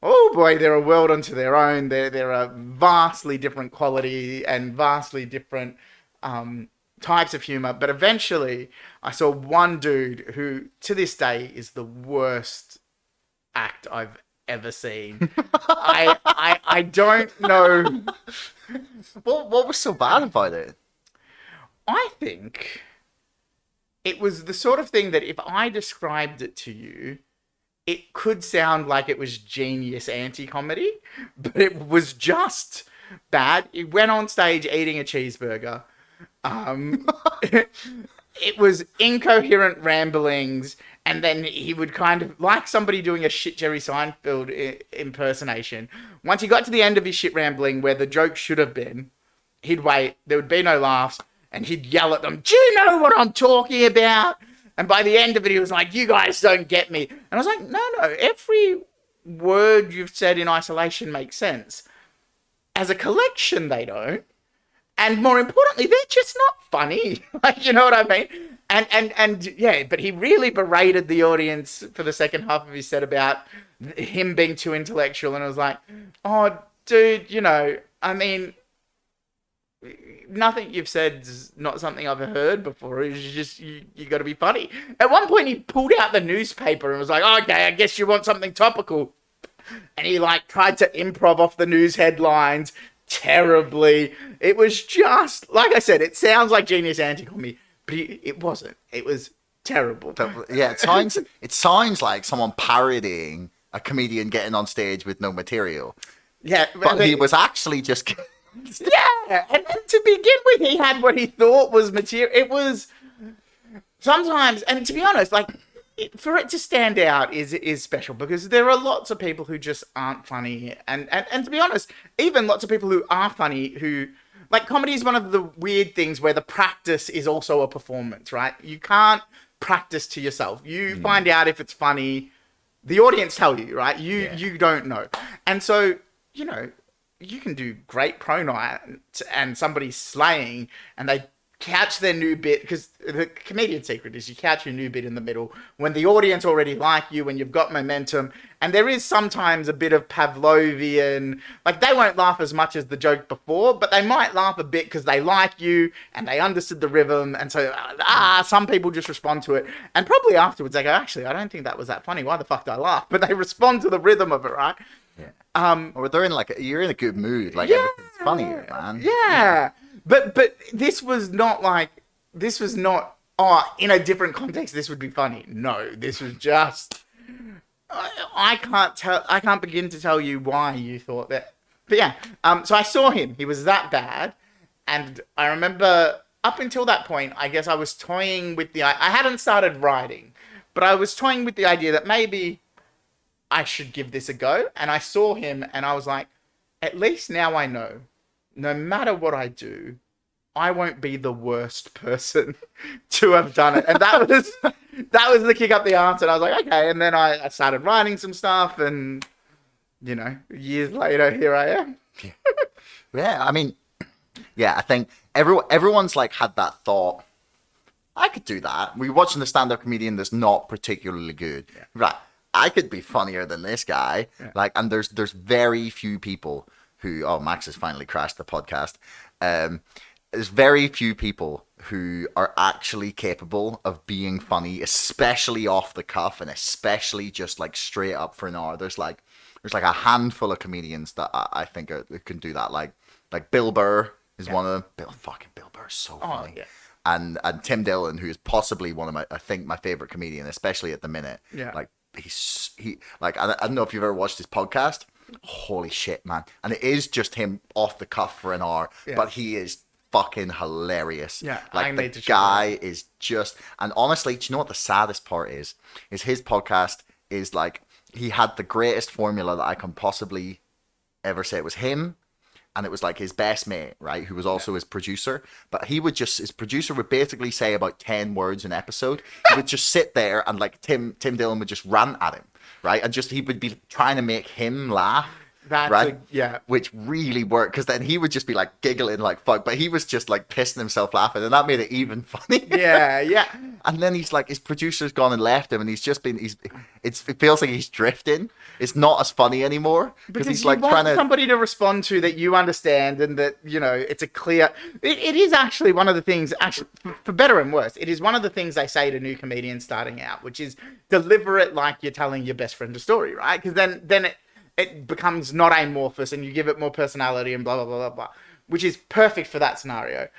oh boy, they're a world unto their own. They're a vastly different quality and vastly different types of humor. But eventually, I saw one dude who, to this day, is the worst act I've ever seen. I don't know. What was so bad about it? I think it was the sort of thing that if I described it to you, it could sound like it was genius anti-comedy, but it was just bad. He went on stage eating a cheeseburger. It was incoherent ramblings, and then he would kind of, like somebody doing a shit Jerry Seinfeld impersonation. Once he got to the end of his shit rambling where the joke should have been, he'd wait, there would be no laughs, and he'd yell at them, do you know what I'm talking about? And by the end of it, he was like, you guys don't get me. And I was like, no, every word you've said in isolation makes sense. As a collection, they don't. And more importantly, they're just not funny. Like, you know what I mean? And yeah, but he really berated the audience for the second half of his set about him being too intellectual. And I was like, oh, dude, I mean, nothing you've said is not something I've heard before. It's just, you got to be funny. At one point, he pulled out the newspaper and was like, okay, I guess you want something topical. And he like tried to improv off the news headlines terribly. It was just, like I said, it sounds like genius anti-comedy, but it wasn't. It was terrible. Yeah, it sounds like someone parodying a comedian getting on stage with no material. Yeah, but he was actually just... Yeah, and to begin with, he had what he thought was material. It was sometimes, and to be honest, like, for it to stand out is special, because there are lots of people who just aren't funny, and to be honest, even lots of people who are funny who, like, comedy is one of the weird things where the practice is also a performance, right? You can't practice to yourself. You find out if it's funny. The audience tell you, right? You don't know. And so, you know, you can do great pro night and somebody's slaying and they couch their new bit, because the comedian secret is you couch your new bit in the middle when the audience already like you, when you've got momentum. And there is sometimes a bit of Pavlovian, like they won't laugh as much as the joke before, but they might laugh a bit because they like you and they understood the rhythm. And so, some people just respond to it. And probably afterwards they go, actually, I don't think that was that funny. Why the fuck did I laugh? But they respond to the rhythm of it, right? Yeah. Or they're in you're in a good mood. Like everything's funnier, man. Yeah. But this was not, in a different context, this would be funny. No, this was just, I can't begin to tell you why you thought that. But yeah, so I saw him. He was that bad. And I remember up until that point, I guess I was toying with I hadn't started writing, but I was toying with the idea that maybe I should give this a go. And I saw him and I was like, at least now I know. No matter what I do, I won't be the worst person to have done it. And that was the kick up the arse. And I was like, okay. And then I started writing some stuff and, you know, years later, here I am. Yeah, I mean, yeah, I think everyone's like had that thought, I could do that. We're watching the stand-up comedian that's not particularly good. Yeah. Right. I could be funnier than this guy. Yeah. And there's very few people who, Max has finally crashed the podcast. There's very few people who are actually capable of being funny, especially off the cuff and especially just like straight up for an hour. There's like a handful of comedians that I think can do that. Like Bill Burr is one of them. Bill Burr is so funny. Yeah. And Tim Dillon, who is possibly one of my favorite comedian, especially at the minute. Yeah. Like I don't know if you've ever watched his podcast. Holy shit, man. And it is just him off the cuff for an hour, but he is fucking hilarious. Yeah, like the guy is just, and honestly, do you know what the saddest part is his podcast is like, he had the greatest formula that I can possibly ever say. It was him, and it was like his best mate, right, who was also his producer, but his producer would basically say about 10 words an episode. He would just sit there and like Tim Dillon would just rant at him, right, and just he would be trying to make him laugh. Which really worked, because then he would just be like giggling like fuck, but he was just like pissing himself laughing, and that made it even funny. Yeah. And then he's like, his producer's gone and left him, and it feels like he's drifting. It's not as funny anymore because he's like trying to somebody to respond to that you understand, and that, you know, it's a clear. It is actually one of the things, actually, for better and worse, it is one of the things they say to new comedians starting out, which is deliver it like you're telling your best friend a story, right? Because then it becomes not amorphous and you give it more personality and blah, blah, blah, blah, blah, which is perfect for that scenario.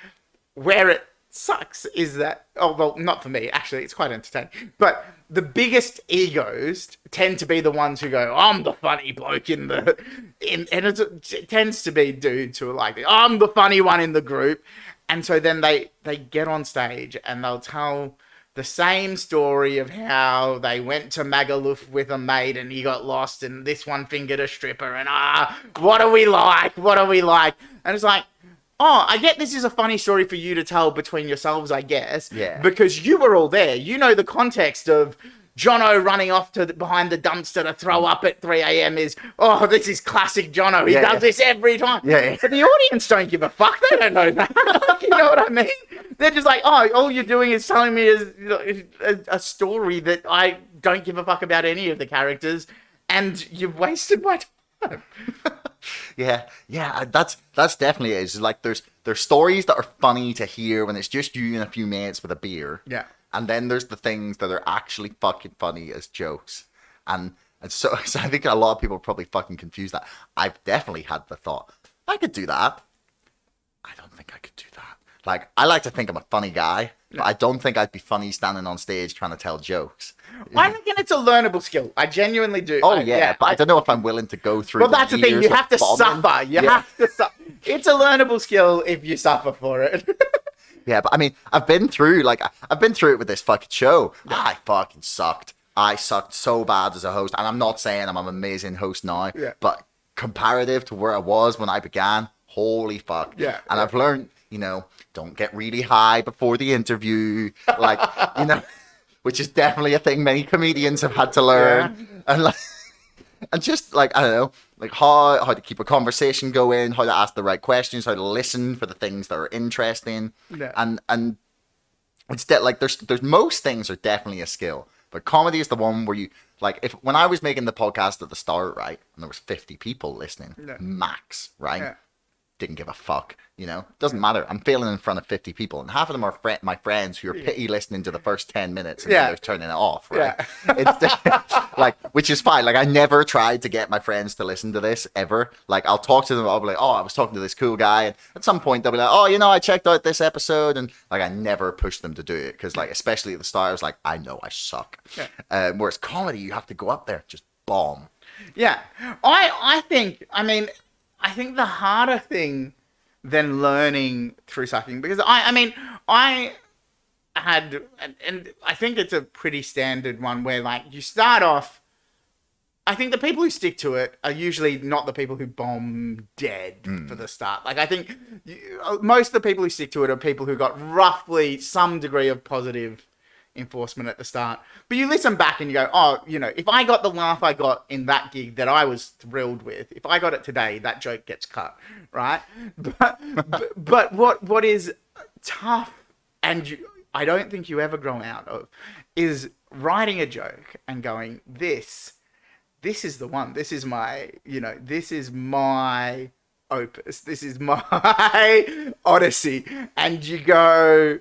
Where it sucks is that, not for me, actually, it's quite entertaining, but the biggest egos tend to be the ones who go, I'm the funny bloke and it tends to be dudes who are like, I'm the funny one in the group. And so then they get on stage and they'll tell the same story of how they went to Magaluf with a mate and he got lost and this one fingered a stripper and what are we like? And it's like, I get this is a funny story for you to tell between yourselves, I guess. Yeah. Because you were all there. You know the context of Jeannot running off behind the dumpster to throw up at 3 a.m. is, this is classic Jeannot. He does this every time. Yeah. But the audience don't give a fuck. They don't know that. You know what I mean? They're just like, all you're doing is telling me a story that I don't give a fuck about any of the characters, and you've wasted my time. Yeah, that's definitely it. It's like there's stories that are funny to hear when it's just you and a few mates with a beer. Yeah. And then there's the things that are actually fucking funny as jokes. And so I think a lot of people probably fucking confuse that. I've definitely had the thought, I could do that. I don't think I could do that. Like, I like to think I'm a funny guy, but I don't think I'd be funny standing on stage trying to tell jokes. I reckon it's a learnable skill. I genuinely do. Oh, but I don't know if I'm willing to go through. Well, that's the thing. You have to suffer. You have to suffer. It's a learnable skill if you suffer for it. Yeah, but I mean, I've been through it with this fucking show. Yeah. I fucking sucked. I sucked so bad as a host, and I'm not saying I'm an amazing host now, but comparative to where I was when I began, holy fuck. Yeah. And I've learned, don't get really high before the interview. Like, which is definitely a thing many comedians have had to learn. And like, and just like, I don't know, like how to keep a conversation going, how to ask the right questions, how to listen for the things that are interesting. Yeah. And it's like there's most things are definitely a skill, but comedy is the one where you like, if when I was making the podcast at the start, right, and there was 50 people listening, max, right? Yeah. Didn't give a fuck, you know. Doesn't matter. I'm failing in front of 50 people, and half of them are my friends who are pity listening to the first 10 minutes and then they're turning it off, right? It's like, which is fine. Like, I never tried to get my friends to listen to this ever. Like, I'll talk to them. I'll be like, oh, I was talking to this cool guy, and at some point they'll be like, oh, you know, I checked out this episode, and like, I never pushed them to do it because, like, especially at the start, I was like, I know I suck. Whereas comedy, you have to go up there, just bomb. Yeah, I think the harder thing than learning through sucking, because I had, and I think it's a pretty standard one where like you start off, I think the people who stick to it are usually not the people who bomb dead for the start. Like I think most of the people who stick to it are people who got roughly some degree of positive enforcement at the start, but you listen back and you go, oh, you know, if I got the laugh I got in that gig that I was thrilled with, if I got it today, that joke gets cut, right? But what is tough, and I don't think you ever grow out of, is writing a joke and going, this is the one, this is my, you know, this is my opus, this is my Odyssey, and you go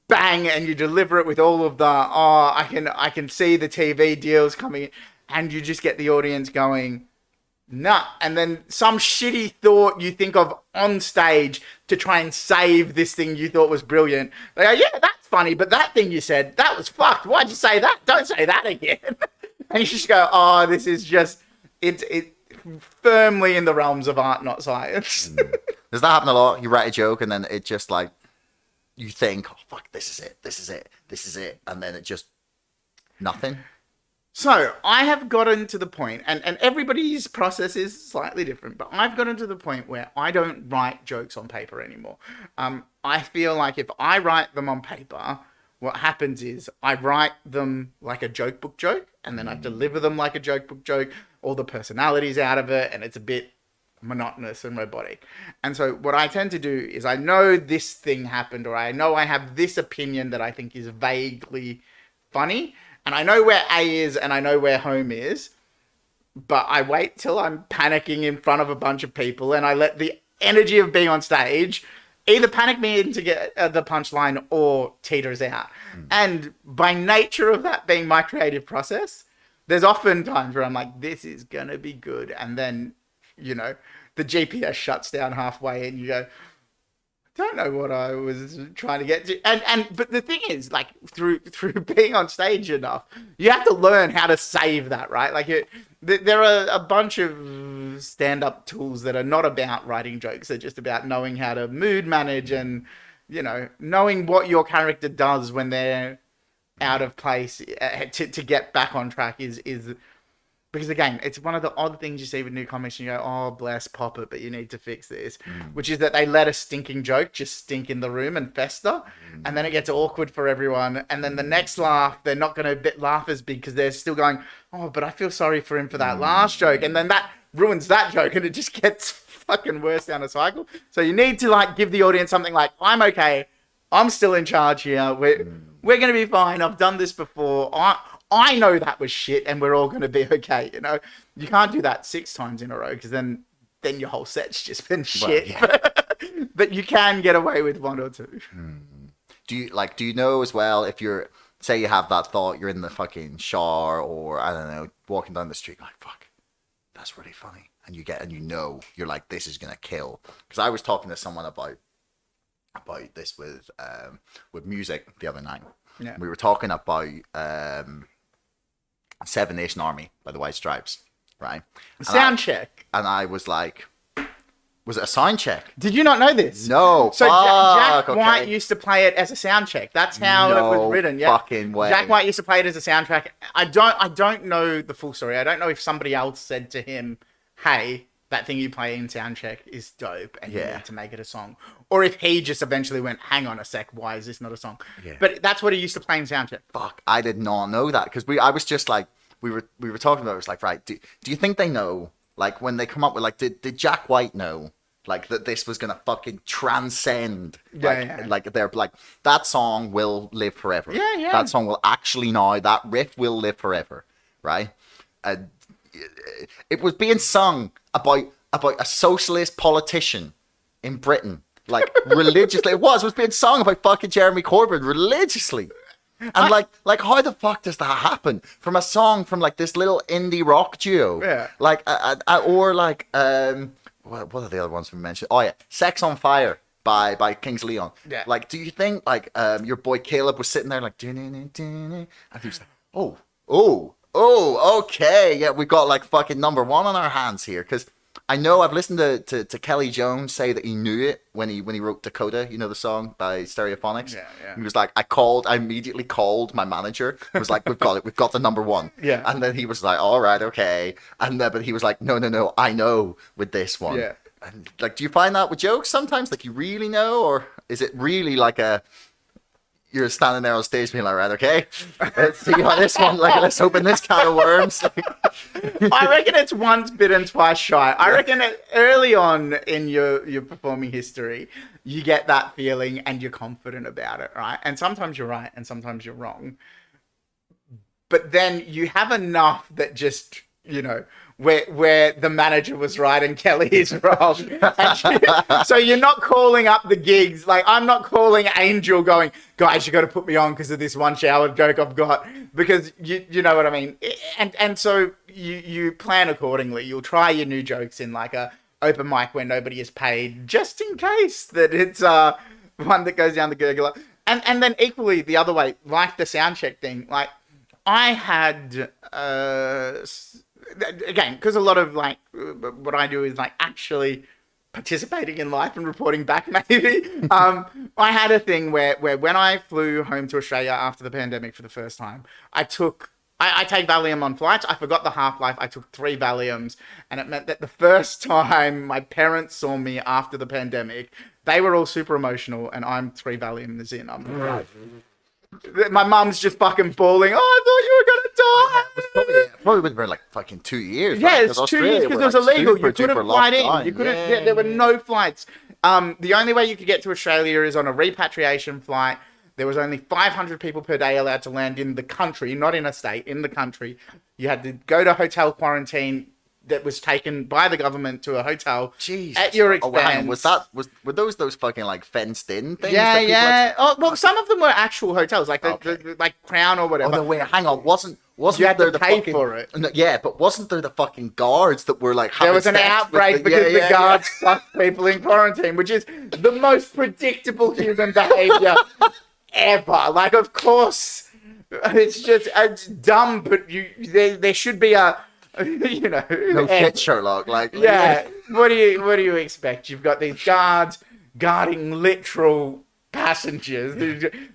bang, and you deliver it with all of the, oh, I can see the TV deals coming in, and you just get the audience going, nah. And then some shitty thought you think of on stage to try and save this thing you thought was brilliant. They go, yeah, that's funny, but that thing you said, that was fucked. Why'd you say that? Don't say that again. And you just go, oh, this is just, it's firmly in the realms of art, not science. Does that happen a lot? You write a joke and then it just like, you think, oh, fuck, this is it. And then it just, nothing. So I have gotten to the point, and everybody's process is slightly different, but I've gotten to the point where I don't write jokes on paper anymore. I feel like if I write them on paper, what happens is I write them like a joke book joke, and then I deliver them like a joke book joke, all the personalities out of it, and it's a bit monotonous and robotic. And so what I tend to do is I know this thing happened, or I know I have this opinion that I think is vaguely funny, and I know where A is and I know where home is, but I wait till I'm panicking in front of a bunch of people and I let the energy of being on stage either panic me into get the punchline or teeters out. And by nature of that being my creative process, there's often times where I'm like, this is gonna be good, and then, you know, the GPS shuts down halfway and you go, I don't know what I was trying to get to. But the thing is, like, through being on stage enough, you have to learn how to save that, right? Like, there are a bunch of stand-up tools that are not about writing jokes. They're just about knowing how to mood manage and, you know, knowing what your character does when they're out of place to get back on track is because, again, it's one of the odd things you see with new comics, and you go, oh, bless, pop it, but you need to fix this. Which is that they let a stinking joke just stink in the room and fester, and then it gets awkward for everyone. And then the next laugh, they're not going to laugh as big because they're still going, oh, but I feel sorry for him for that last joke. And then that ruins that joke, and it just gets fucking worse down a cycle. So you need to, like, give the audience something like, I'm okay. I'm still in charge here. We're going to be fine. I've done this before. I know that was shit, and we're all going to be okay, you know? You can't do that 6 times in a row, because then your whole set's just been shit. Well, yeah. But you can get away with 1 or 2. Do you know as well, if you're, say you have that thought, you're in the fucking shower, or, I don't know, walking down the street, like, fuck, that's really funny. And you know, you're like, this is going to kill. Because I was talking to someone about this with music the other night. Yeah. We were talking about Seven Nation Army by the White Stripes, right? Sound check. And I was like, was it a sound check? Did you not know this? No. So Jack White used to play it as a sound check. That's how it was written. Yeah. Fucking way. Jack White used to play it as a soundtrack. I don't know the full story. I don't know if somebody else said to him, hey, that thing you play in soundcheck is dope and you Yeah. need to make it a song. Or if he just eventually went, hang on a sec, why is this not a song? Yeah. But that's what he used to play in soundcheck. Fuck, I did not know that because I was just like, we were talking about it. It was like, right, do you think they know, like, when they come up with, like, did Jack White know, like, that this was gonna fucking transcend, like they're like, that song will live forever. Yeah. That song will actually now, that riff will live forever, right? It was being sung about a socialist politician in Britain, like, religiously. It was being sung about fucking Jeremy Corbyn religiously. And like how the fuck does that happen from a song from like this little indie rock duo? Yeah. Like or like what are the other ones we mentioned? Oh yeah, Sex on Fire by Kings Leon. Yeah. Like, do you think like your boy Caleb was sitting there like and he was like, oh, okay, yeah, we got like fucking number one on our hands here, because I know I've listened to Kelly Jones say that he knew it when he wrote Dakota, you know, the song by Stereophonics. Yeah. He was like, I immediately called my manager. I was like, we've got the number one. Yeah. And then he was like, all right, okay. And then, but he was like, no, I know with this one. Yeah. And like, do you find that with jokes sometimes? Like, you really know, or is it really like you're standing there on stage being like, right, okay, let's see how this one, like, let's open this can of worms. I reckon it's once bitten, twice shy. I reckon early on in your performing history, you get that feeling and you're confident about it, right? And sometimes you're right and sometimes you're wrong. But then you have enough that just, you know, where the manager was right and Kelly is wrong. So you're not calling up the gigs. Like, I'm not calling Angel going, guys, you got to put me on because of this one shower joke I've got. Because you know what I mean? And so you plan accordingly. You'll try your new jokes in like a open mic where nobody is paid, just in case that it's one that goes down the gurgler. And then equally the other way, like the sound check thing, like I had... again, because a lot of like what I do is like actually participating in life and reporting back, maybe. I had a thing where when I flew home to Australia after the pandemic for the first time, I take Valium on flights. I forgot the half-life. I took 3 Valiums, and it meant that the first time my parents saw me after the pandemic, they were all super emotional, and I'm 3 Valiums in. My mum's just fucking bawling. Oh, I thought you were gonna die. Probably would have been like fucking 2 years. Yeah, right? it's 2 years because it was illegal. You couldn't fly in. You couldn't. Yeah, there were no flights. The only way you could get to Australia is on a repatriation flight. There was only 500 people per day allowed to land in the country, not in a state, in the country. You had to go to hotel quarantine that was taken by the government to a hotel at your expense. Oh, were those fucking like fenced in things? Yeah. Oh, well, some of them were actual hotels, like the like Crown or whatever. Oh no, wait, hang on. Wasn't you had there to pay fucking, for it? No, yeah, but wasn't there the fucking guards that were like there was an outbreak because the guards fucked people in quarantine, which is the most predictable human behavior ever. Like, of course, it's dumb, but there should be a. You know, no shit, Sherlock. Like, yeah. What do you expect? You've got these guards guarding literal passengers.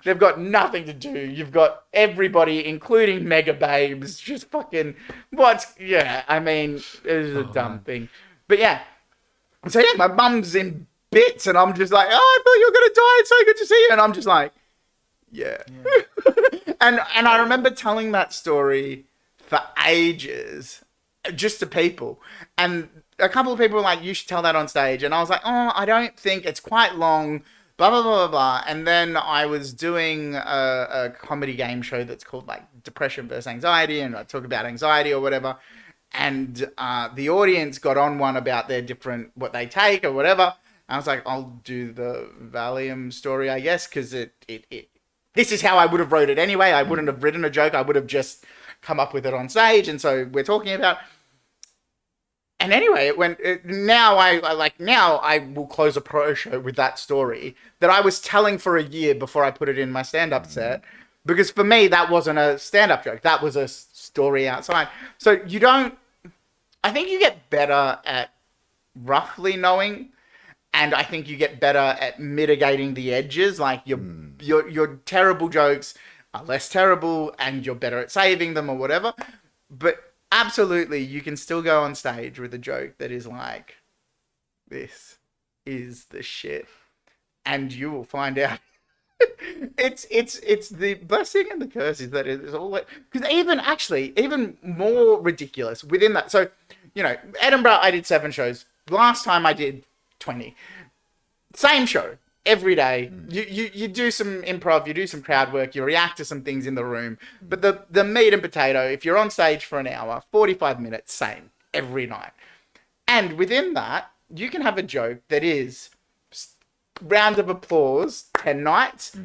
They've got nothing to do. You've got everybody, including mega babes, just fucking what? Yeah, I mean, it is a dumb thing. But yeah, so yeah, my mum's in bits, and I'm just like, oh, I thought you were gonna die. It's so good to see you, and I'm just like, yeah. and I remember telling that story for ages. Just to people, and a couple of people were like, you should tell that on stage, and I was like, oh, I don't think it's quite long, blah blah blah blah blah. And then I was doing a comedy game show that's called like Depression versus Anxiety, and I talk about anxiety or whatever, and the audience got on one about their different what they take or whatever. And I was like, I'll do the Valium story, I guess, because it this is how I would have wrote it anyway. I wouldn't have written a joke. I would have just come up with it on stage, and so we're talking about. And anyway, now I will close a pro show with that story that I was telling for a year before I put it in my stand-up set, because for me that wasn't a stand-up joke. That was a story outside. So I think you get better at roughly knowing, and I think you get better at mitigating the edges. Like your terrible jokes are less terrible, and you're better at saving them or whatever. But absolutely, you can still go on stage with a joke that is like, this is the shit, and you will find out. It's the blessing and the curse is that it's all because even more ridiculous within that. So, Edinburgh, I did 7 shows. Last time I did 20. Same show every day. You do some improv, you do some crowd work, you react to some things in the room. But the meat and potato, if you're on stage for an hour, 45 minutes, same every night. And within that, you can have a joke that is round of applause 10 nights,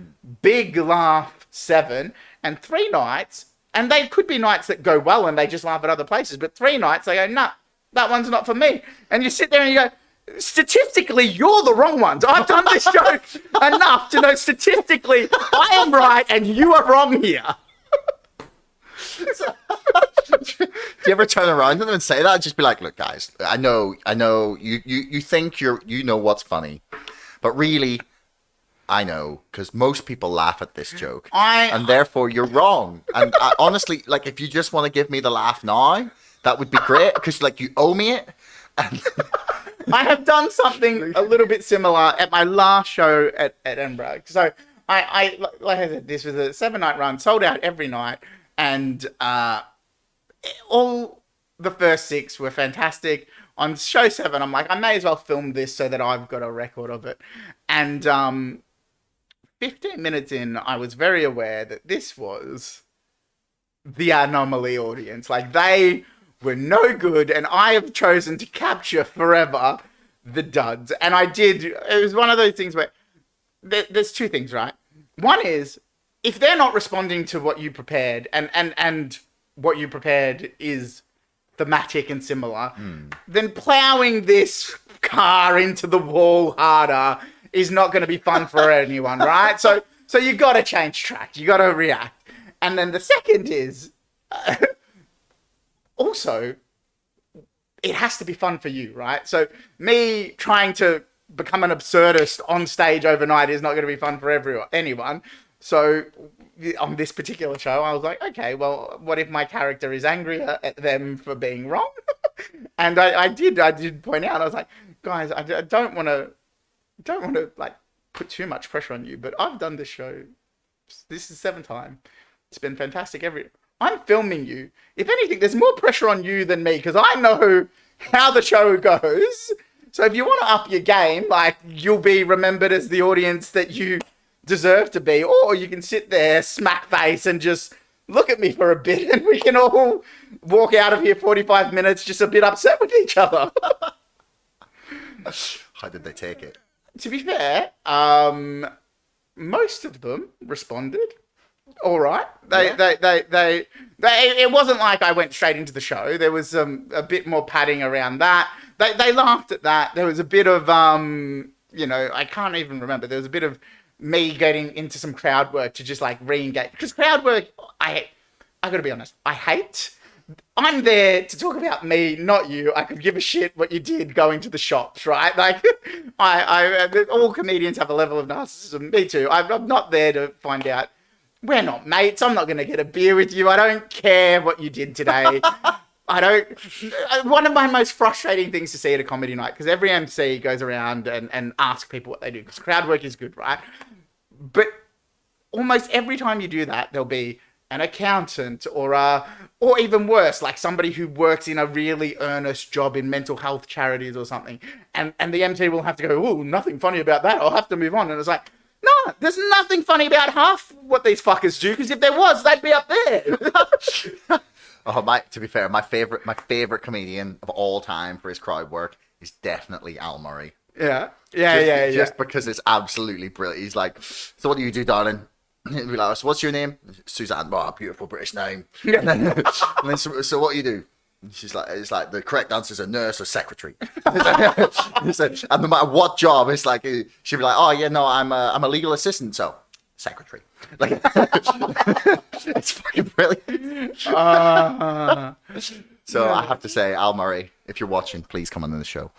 big laugh 7, and 3 nights, and they could be nights that go well and they just laugh at other places, but 3 nights they go, nah, that one's not for me. And you sit there and you go, statistically, you're the wrong ones. I've done this joke enough to know statistically I am right and you are wrong here. Do you ever turn around to them and say that? Just be like, look, guys, I know you think you know what's funny, but really, I know, because most people laugh at this joke, and therefore you're wrong. And honestly, like, if you just want to give me the laugh now, that would be great, because like you owe me it. I have done something a little bit similar at my last show at Edinburgh. So I like I said, this was a 7-night run, sold out every night, and all the first 6 were fantastic. On show 7, I'm like, I may as well film this so that I've got a record of it. And 15 minutes in, I was very aware that this was the anomaly audience. Like, they were no good, and I have chosen to capture forever the duds. And I did. It was one of those things where there's 2 things, right? One is, if they're not responding to what you prepared, and what you prepared is thematic and similar, then plowing this car into the wall harder is not going to be fun for anyone, right? So you got to change track. You got to react. And then the second is, also, it has to be fun for you, right? So me trying to become an absurdist on stage overnight is not going to be fun for anyone. So on this particular show, I was like, okay, well, what if my character is angry at them for being wrong? And I did point out, I was like, guys, I don't want to like put too much pressure on you, but I've done this show. This is 7th time. It's been fantastic. I'm filming you. If anything, there's more pressure on you than me, because I know how the show goes. So if you want to up your game, like, you'll be remembered as the audience that you deserve to be, or you can sit there smack face and just look at me for a bit, and we can all walk out of here 45 minutes just a bit upset with each other. How did they take it? To be fair, most of them responded all right. They it wasn't like I went straight into the show. There was a bit more padding around that. They laughed at that. There was a bit of I can't even remember. There was a bit of me getting into some crowd work to just like re-engage, because crowd work, I gotta be honest, I hate. I'm there to talk about me, not you. I could give a shit what you did going to the shops, right? Like, all comedians have a level of narcissism. Me too. I'm not there to find out. We're not mates. I'm not going to get a beer with you. I don't care what you did today. One of my most frustrating things to see at a comedy night, because every MC goes around and asks people what they do, because crowd work is good, right? But almost every time you do that, there'll be an accountant or even worse, like somebody who works in a really earnest job in mental health charities or something. And the MC will have to go, oh, nothing funny about that. I'll have to move on. And it's like, no, there's nothing funny about half what these fuckers do, because if there was, they'd be up there. To be fair, my favorite comedian of all time for his crowd work is definitely Al Murray. Yeah. Just because it's absolutely brilliant. He's like, so what do you do, darling? He'll be like, so what's your name? Suzanne. Oh, beautiful British name. And then so what do you do? She's like, it's like the correct answer is a nurse or secretary. And no matter what job, it's like she'll be like, oh yeah, no, I'm a legal assistant, so secretary. Like, it's fucking brilliant. So I have to say, Al Murray, if you're watching, please come on the show.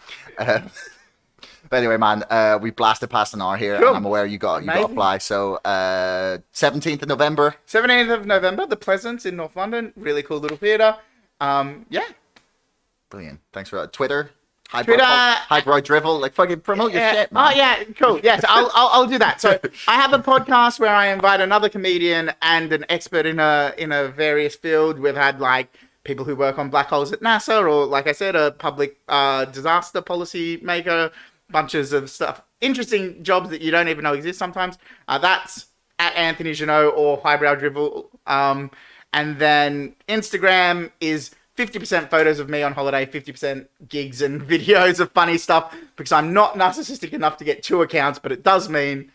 But anyway, man, we blasted past an hour here, cool. And I'm aware you got to fly. So 17th of November. 17th of November, the Pleasance in North London. Really cool little theatre. Yeah. Brilliant. Thanks for that. Twitter. Twitter. Highbrow Drivel. Like, fucking promote your shit, man. Oh yeah, cool. Yes, I'll do that. So I have a podcast where I invite another comedian and an expert in a various field. We've had like people who work on black holes at NASA, or like I said, a public disaster policy maker, bunches of stuff. Interesting jobs that you don't even know exist sometimes. That's at Anthony Jeannot or Highbrow Drivel. And then Instagram is 50% photos of me on holiday, 50% gigs and videos of funny stuff, because I'm not narcissistic enough to get 2 accounts, but it does mean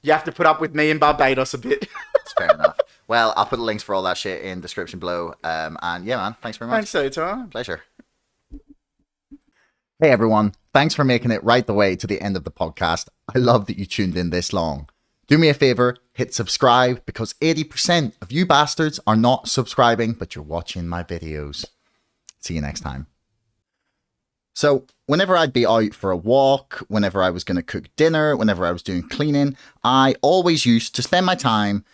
you have to put up with me in Barbados a bit. That's fair enough. Well, I'll put the links for all that shit in the description below. And yeah, man, thanks very much. Thanks so time. Pleasure. Hey, everyone. Thanks for making it right the way to the end of the podcast. I love that you tuned in this long. Do me a favor, hit subscribe, because 80% of you bastards are not subscribing, but you're watching my videos. See you next time. So, whenever I'd be out for a walk, whenever I was going to cook dinner, whenever I was doing cleaning, I always used to spend my time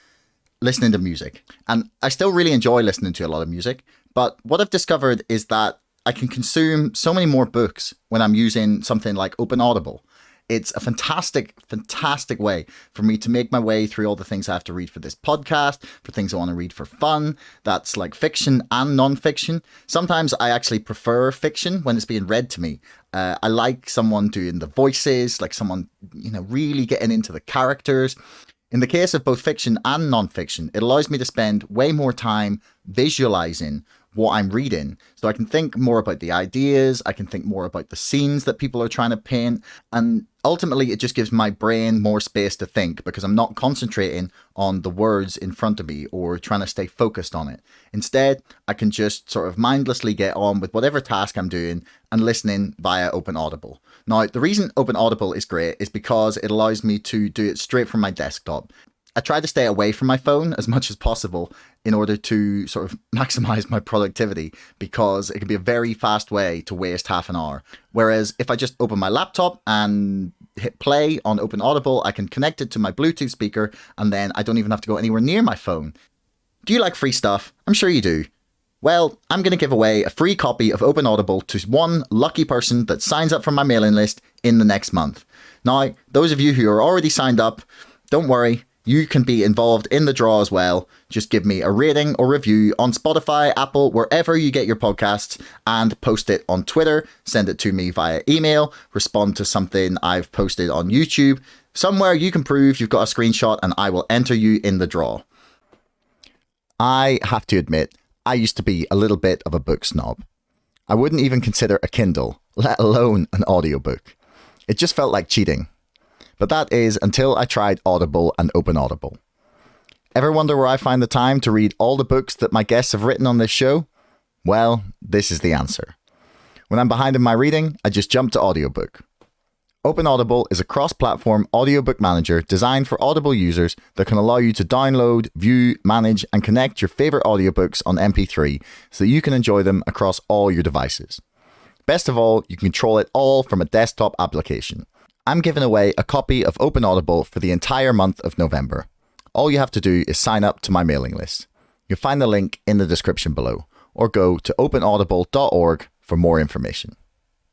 listening to music. And I still really enjoy listening to a lot of music, but what I've discovered is that I can consume so many more books when I'm using something like Open Audible. It's a fantastic, fantastic way for me to make my way through all the things I have to read for this podcast, for things I want to read for fun. That's like fiction and non-fiction. Sometimes I actually prefer fiction when it's being read to me. I like someone doing the voices, like someone, really getting into the characters. In the case of both fiction and non-fiction, it allows me to spend way more time visualizing what I'm reading, so I can think more about the ideas, I can think more about the scenes that people are trying to paint, and ultimately it just gives my brain more space to think, because I'm not concentrating on the words in front of me or trying to stay focused on it. Instead, I can just sort of mindlessly get on with whatever task I'm doing and listening via Open Audible. Now, the reason Open Audible is great is because it allows me to do it straight from my desktop. I try to stay away from my phone as much as possible in order to sort of maximize my productivity, because it can be a very fast way to waste half an hour. Whereas if I just open my laptop and hit play on Open Audible, I can connect it to my Bluetooth speaker, and then I don't even have to go anywhere near my phone. Do you like free stuff? I'm sure you do. Well, I'm going to give away a free copy of Open Audible to one lucky person that signs up for my mailing list in the next month. Now, those of you who are already signed up, don't worry. You can be involved in the draw as well. Just give me a rating or review on Spotify, Apple, wherever you get your podcasts, and post it on Twitter. Send it to me via email. Respond to something I've posted on YouTube. Somewhere you can prove you've got a screenshot, and I will enter you in the draw. I have to admit, I used to be a little bit of a book snob. I wouldn't even consider a Kindle, let alone an audiobook. It just felt like cheating. But that is until I tried Audible and Open Audible. Ever wonder where I find the time to read all the books that my guests have written on this show? Well, this is the answer. When I'm behind in my reading, I just jump to audiobook. Open Audible is a cross-platform audiobook manager designed for Audible users that can allow you to download, view, manage, and connect your favorite audiobooks on MP3 so that you can enjoy them across all your devices. Best of all, you can control it all from a desktop application. I'm giving away a copy of Open Audible for the entire month of November. All you have to do is sign up to my mailing list. You'll find the link in the description below, or go to openaudible.org for more information.